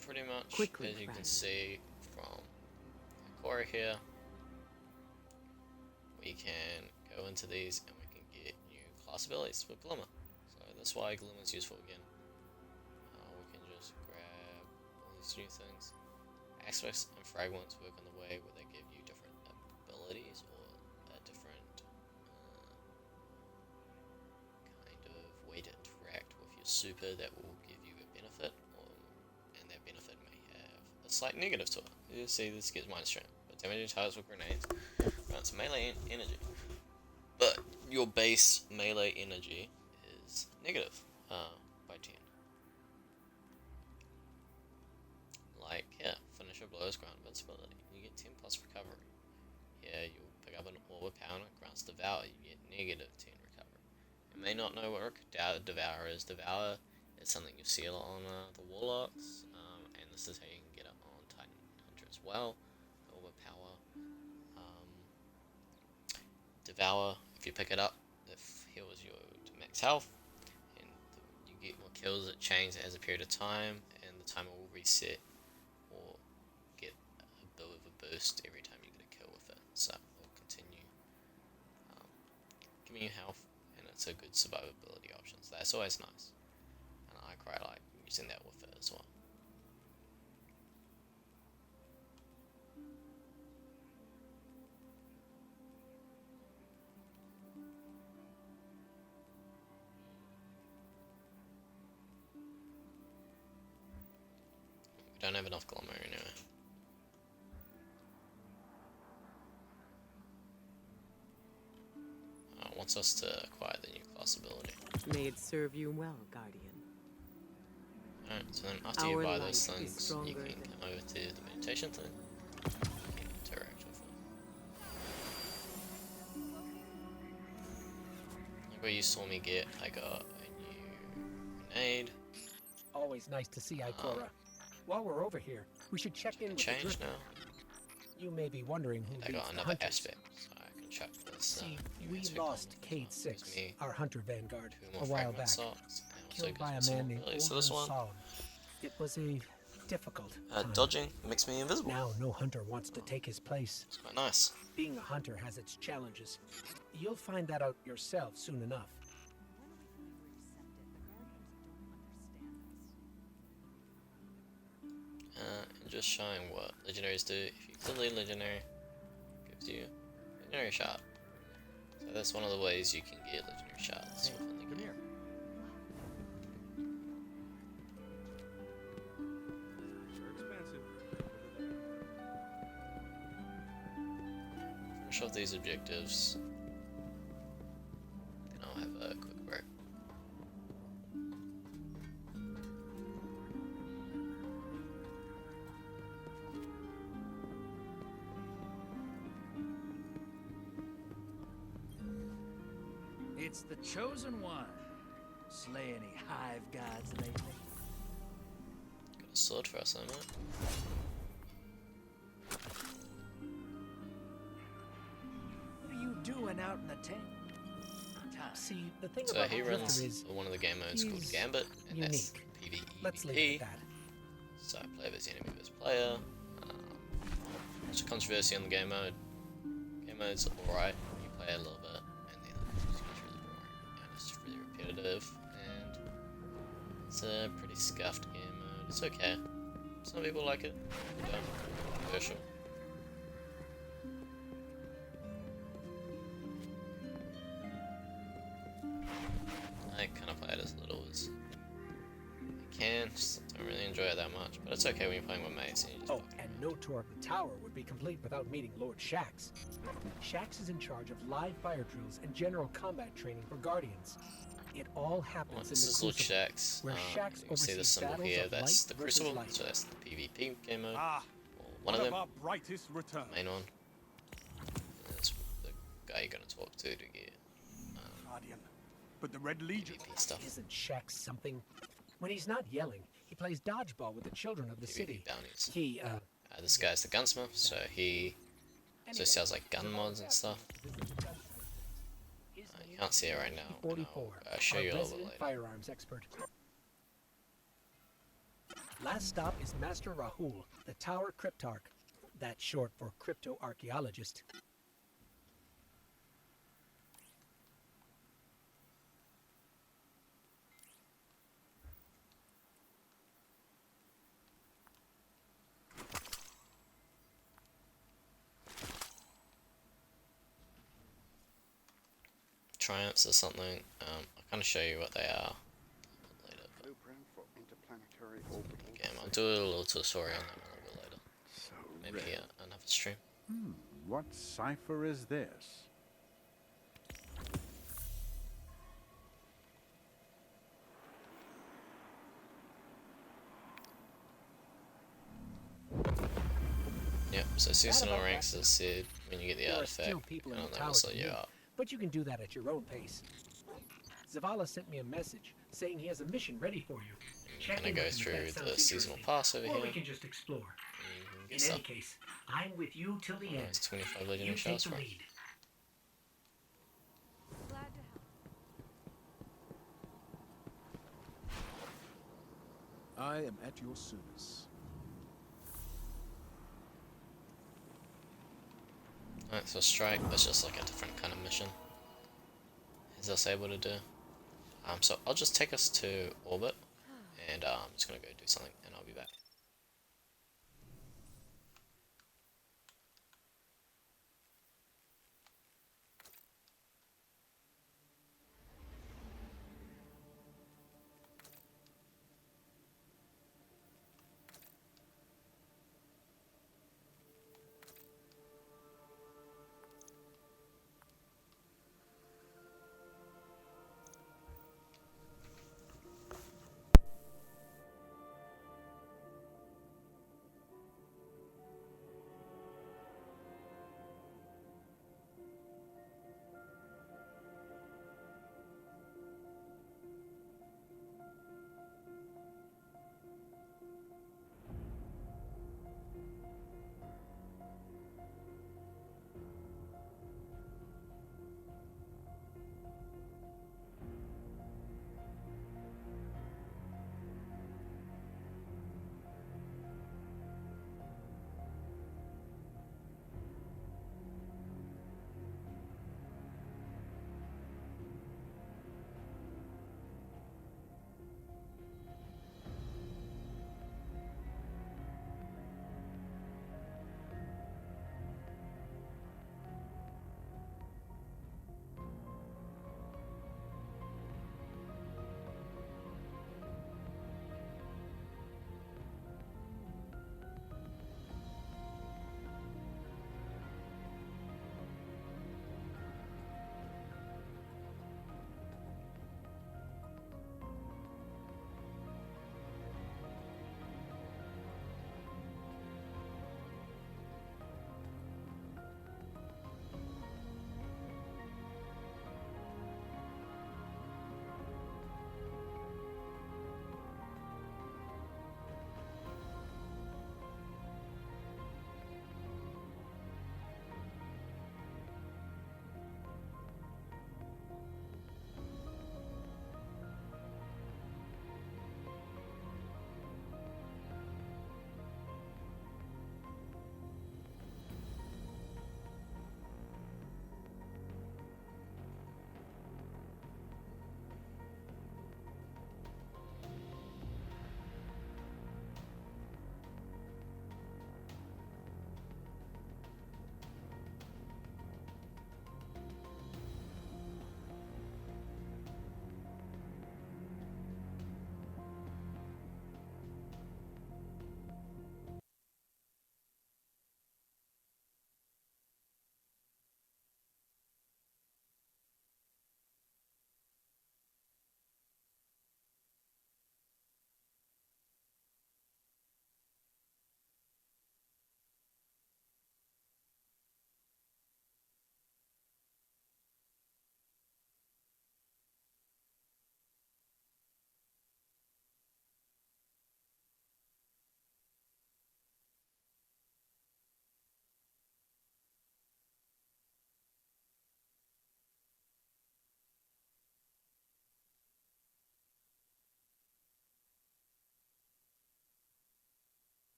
pretty much, Quickly, as you can friend. see from Ikora here, we can go into these and we can get new class abilities with Glimmer. So that's why Glimmer is useful again. We can just grab all these new things. Aspects and fragments work in the way where they give you different abilities or a different kind of way to interact with your super that will give you a benefit, and that benefit may have a slight negative to it. You see, this gets minus strength, but damaging targets with grenades runs melee energy. But your base melee energy is negative by 10. Like, yeah, finisher blows ground invincibility. You get 10 plus recovery. Here you'll pick up an orb of power and it grants Devour. You get negative 10 recovery. You may not know what Devour is. Devour is something you see a lot on the Warlocks, and this is how you can get it on Titan Hunter as well. Orb of Power. Devour, if you pick it up, it heals you to max health, and you get more kills. It changes as a period of time, and the timer will reset or get a bit of a boost every time you get a kill with it. So it will continue giving you health, and it's a good survivability option. So that's always nice, and I quite like using that with it as well. We don't have enough glamour anyway. Wants us to acquire the new class ability. May it serve you well, Guardian. Alright, so then after you buy those things, you can come over to the meditation thing. You can interact with it. Like what you saw me get, I got a new grenade. Always nice to see Ikora. While we're over here, we should check in with the Change Drifter. now. You may be wondering who And I leads got the another hunters. aspect, so I can check this. See, new we aspect lost on. Cade So it 6, gives me our hunter Vanguard, 2 a more while fragment back, slots, and also killed by a gives me some man named abilities. So this one, Solid. It was a difficult time. dodging makes me invisible. Now no hunter wants to take his place. It's quite nice. Being a hunter has its challenges. You'll find that out yourself soon enough. And just showing what legendaries do. If you kill a legendary, it gives you legendary shard. So that's one of the ways you can get legendary shards within the game. Finish off these objectives, then I'll have a quick break. It's the chosen one. Slay any hive gods lately? Got a sword for us, ain't it? What are you doing out in the tank? See, the thing So about he the runs Drifter is one of the game modes called he's Gambit, and that's unique. PvE. Let's leave it at that. So player versus enemy versus player. There's a controversy on the game mode. Game mode's alright. You play a little bit, and then it just gets really boring, and it's really repetitive, and it's a pretty scuffed game mode. It's okay. Some people like it. They don't. Controversial. I kind of play it as little as I can. Just don't really enjoy it that much, but it's okay when you're playing with mates and you just Oh, fucking and no tour of the tower would be complete without meeting Lord Shax. Shax is in charge of live fire drills and general combat training for Guardians. It all happens Well, in this the is Lord Crucible, Shax. where Shax You can see the oversees symbol battles here. of That's light the versus Crucible. light. So that's the PvP game mode. Ah, Or one of them. our brightest return. Main one. And that's the guy you're gonna talk to get Guardian. But the Red Legion. PvP stuff. Isn't Shax something? When he's not yelling, he plays dodgeball with the children of the PvP city. bounties. He, This guy's the gunsmith, so he sells like gun mods and stuff. You can't see it right now. but 44, I'll show our you a little bit resident later. firearms expert. Last stop is Master Rahul, the Tower Cryptarch. That's short for crypto-archaeologist. Triumphs or something. I'll kind of show you what they are later. But Blueprint for interplanetary orbital. again, I'll do a little tutorial on them a little bit later. So Maybe rare. another stream. What cipher is this? Yep, so seasonal ranks as said, when you get the There are artifact, still people in and the that will tower slow to you meet, up. but you can do that at your own pace. Zavala sent me a message saying he has a mission ready for you. You kind of go through the seasonal pass over Or here. we can just explore. And you can get In stuff. any case, I'm with you till the Oh, end. it's 25 You legendary take shards the from. lead. Glad to help. I am at your service. Alright, so strike, that's just like a different kind of mission. Is us able to do? So I'll just take us to orbit, and I'm just gonna go do something, and I'll be back.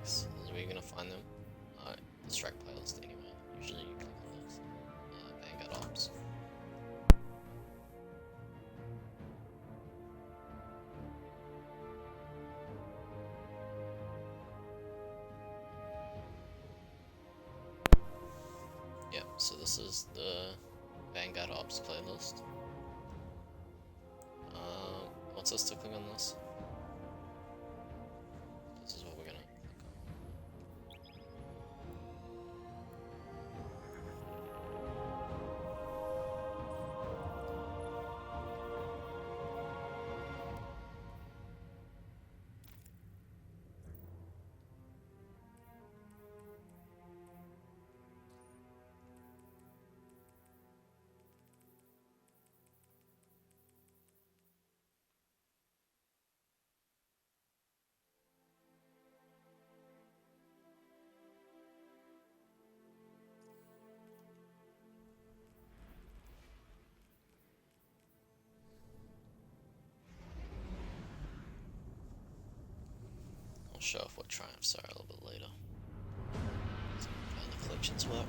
strikes. This is where you're gonna find them. The strike playlist anyway. Usually you click on those. Vanguard Ops. Yep, so this is the Vanguard Ops playlist. What's us to click on this? This is what we're gonna click I'll show off what triumphs are a little bit later. So how the collections work.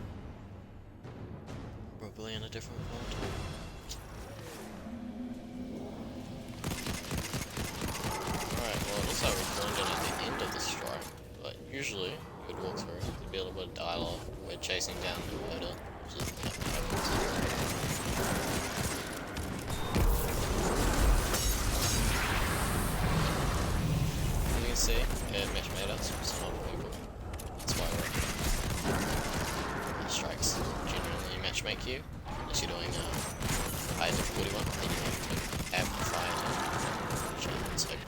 Probably in a different world. Alright, well it looks like we're joined in at the end of the strike, but usually you would walk through, there'd be a little bit of dialogue. We're chasing down the murder, which is the see, it match made us with some other people. That's why we're strikes genuinely match make you. Unless you're doing a high difficulty one, then you have to amplify it, which happens open.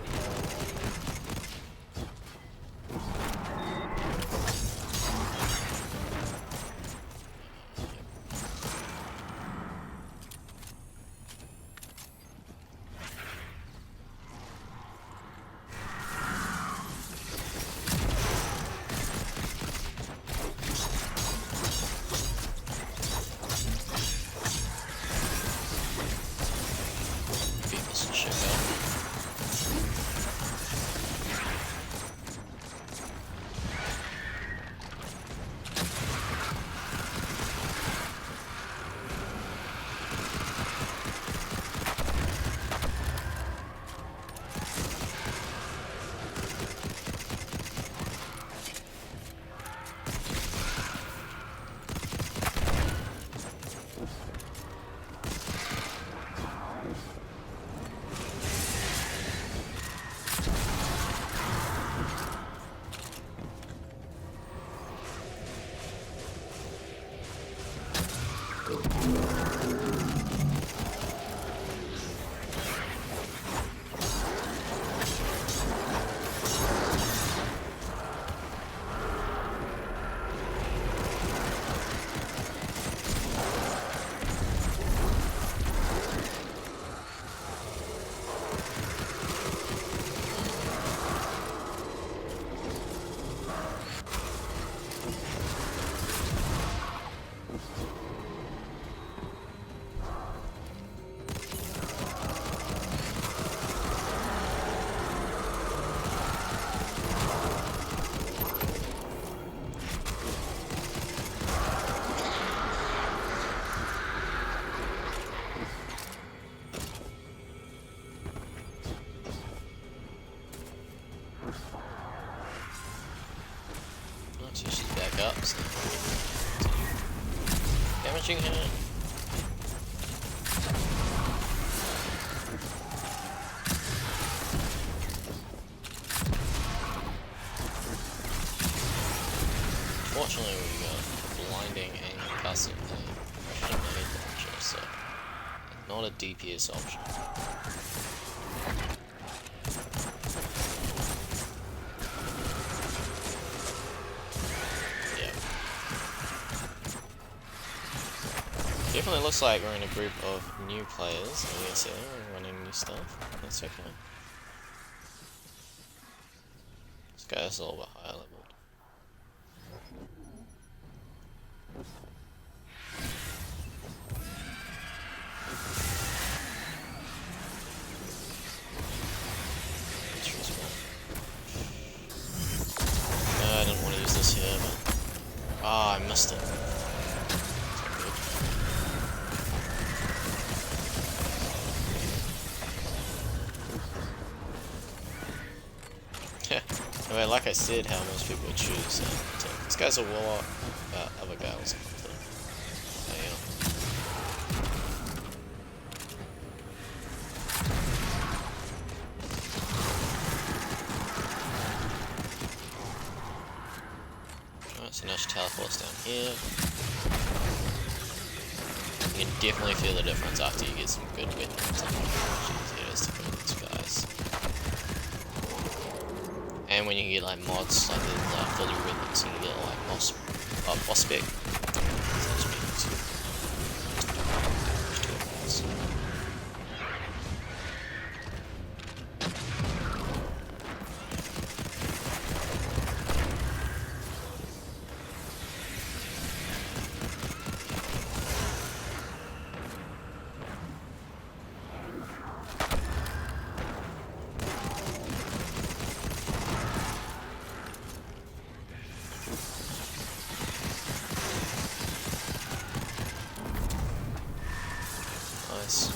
So she's back up, so damaging her. Fortunately, we got blinding and passive Russian nade launcher, so not a DPS option. Definitely looks like we're in a group of new players. You can see we're running new stuff. That's okay. This guy's a little bit higher leveled. Oh, I missed it. I mean, like I said, how most people would choose. This guy's a warlock. Other guy was Alright, so now she teleports down here. You can definitely feel the difference after you get some good weapons. It is to kill these guys. And when you get like mods, like the fully rhythms, you can get like boss spec. Nice.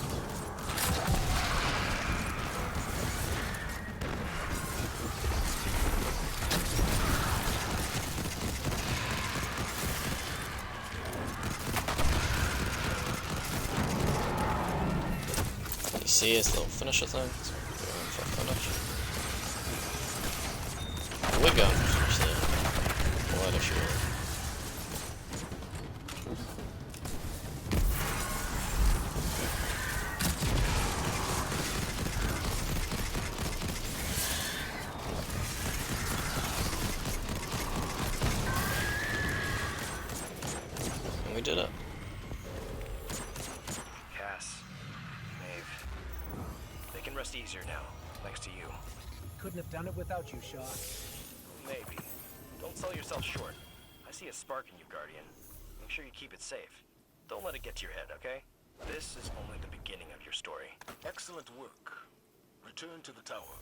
You see his little finisher thing? So we're going for a finish. We're going for a finish there. Quite a sure. We did it. Cass, Maeve, they can rest easier now, thanks to you. Couldn't have done it without you, Shaw. Maybe. Don't sell yourself short. I see a spark in you, Guardian. Make sure you keep it safe. Don't let it get to your head, okay? This is only the beginning of your story. Excellent work. Return to the tower.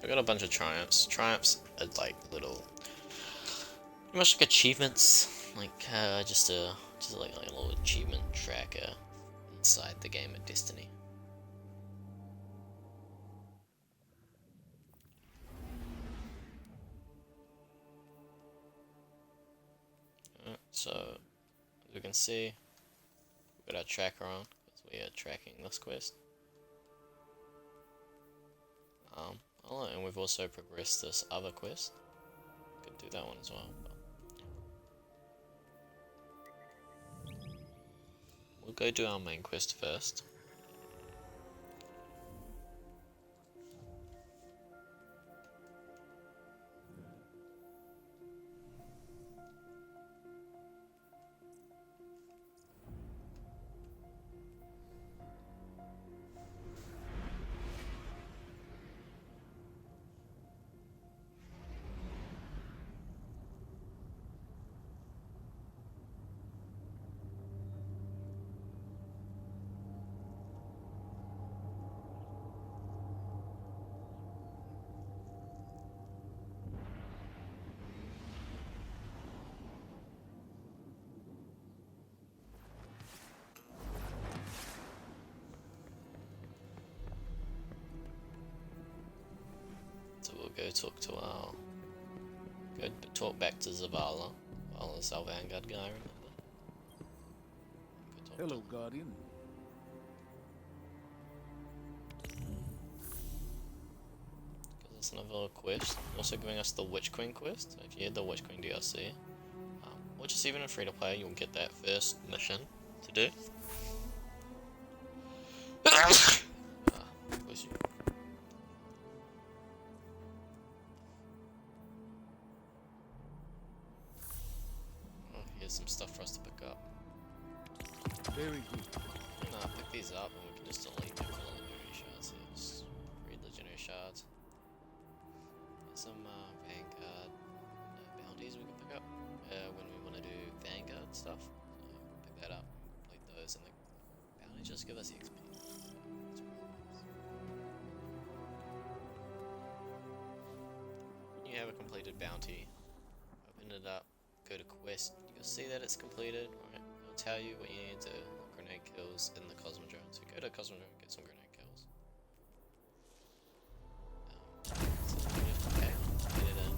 I got a bunch of triumphs. Triumphs are like little, pretty much like achievements, like just like a little achievement tracker inside the game of Destiny. So as we can see, we've got our tracker on because we are tracking this quest. Oh, and we've also progressed this other quest. Could do that one as well. But we'll go do our main quest first. So we'll go talk to our... Go talk back to Zavala. Zavala's our Vanguard guy, remember? Hello, Guardian. Because it's another little quest. Also giving us the Witch Queen quest. So if you had the Witch Queen DLC, or just even in free to play, you'll get that first mission to do. Bless you. Here's some stuff for us to pick up. Very good. Pick these up and we can just delete them for the legendary shards here. Just read legendary shards. some Vanguard bounties we can pick up when we want to do Vanguard stuff. So we'll pick that up, complete those, and the bounties just give us XP. That's really nice. When you have a completed bounty, open it up, go to quest, you'll see that it's completed, right? It'll tell you what you need to grenade kills in the Cosmodrome. So go to Cosmodrome and get some grenade kills. So you just get it in.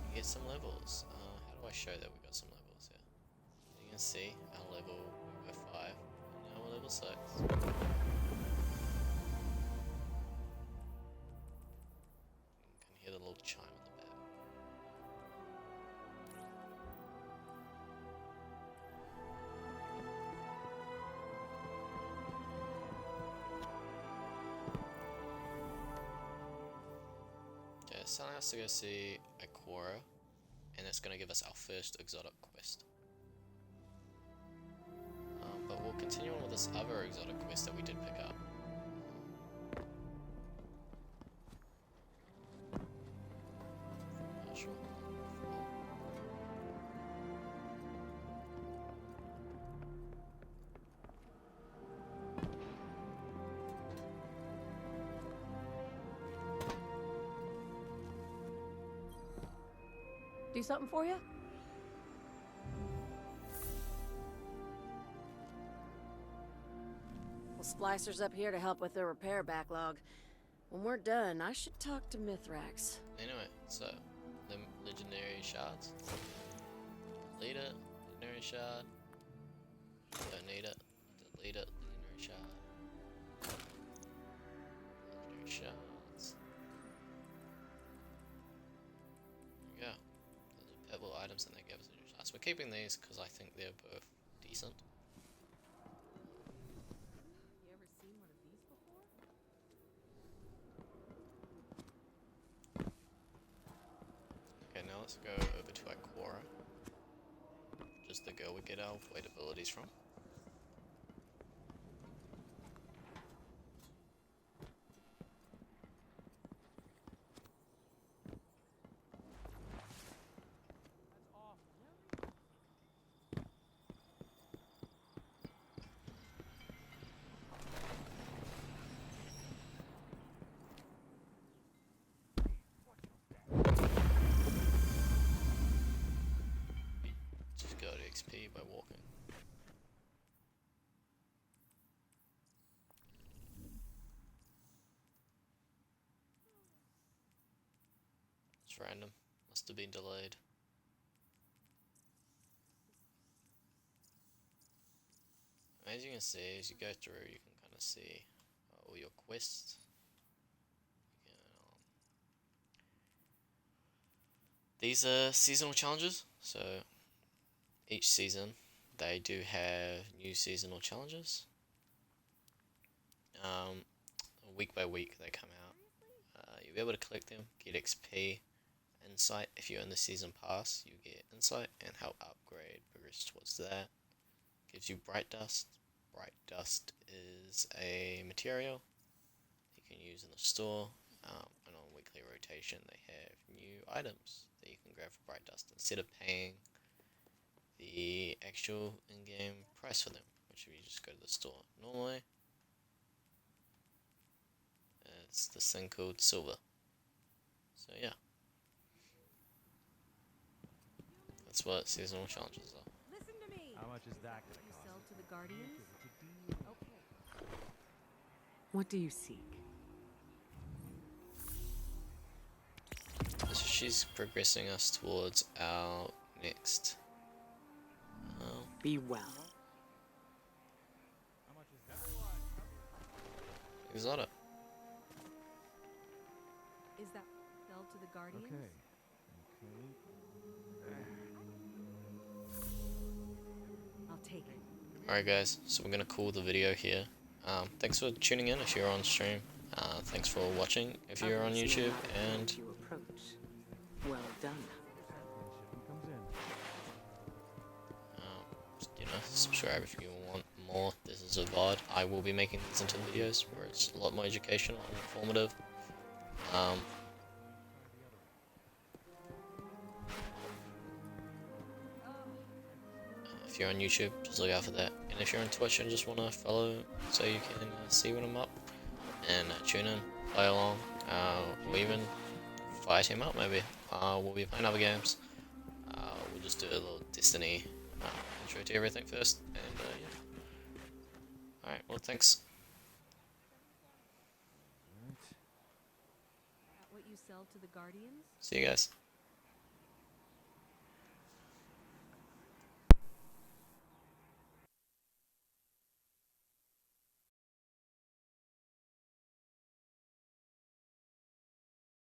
You get some levels. How do I show that we got some levels here? You can see our level, we were 5, and now we're level 6. You can hear the little chime in the back. Okay, it's telling us to go see Aquara, and it's going to give us our first exotic quest. But we'll continue on with this other exotic quest that we did pick up. Sure. Do something for you? Well, Splicer's up here to help with the repair backlog. When we're done, I should talk to Mithrax. Anyway, so the legendary shards. Delete it, legendary shard. Don't need it. Delete it, legendary shard. Legendary shards. There we go. Those are purple items and they gave us legendary shards. We're keeping these because I think they're both decent. You ever seen one of these before? Okay, now let's go over to Aquara. Just the girl we get our void abilities from. Just go to XP by walking. It's random. Must have been delayed. As you can see, as you go through, you can kind of see all your quests. You can, these are seasonal challenges, so each season they do have new seasonal challenges. Week by week they come out. You'll be able to collect them, get XP, insight. If you're in the season pass, you get insight and help upgrade, progress towards that. Gives you bright dust. Bright dust is a material you can use in the store, and on weekly rotation they have new items that you can grab for bright dust instead of paying the actual in-game price for them, which if you just go to the store normally, it's this thing called silver. So yeah, that's what seasonal challenges are. Listen to me. How much is that gonna You cost? sell to the Guardians? Okay. What do you seek? So she's progressing us towards our next Be well. How much is that? exotic. Is that sell to the Guardians? Okay. I'll take it. Alright guys, so we're gonna call the video here. Thanks for tuning in if you're on stream. Thanks for watching if you're on Others may YouTube, not and let you approach. Well done. Comes in. you know, subscribe if you want more. This is a VOD. I will be making these into videos where it's a lot more educational and informative. If you're on YouTube, just look out for that. And if you're on Twitch and just want to follow so you can see when I'm up, and tune in, play along, or even fire team up maybe. We'll be playing other games. We'll just do a little Destiny intro to everything first, and yeah. Alright, well thanks. What you sell to the Guardians? See you guys.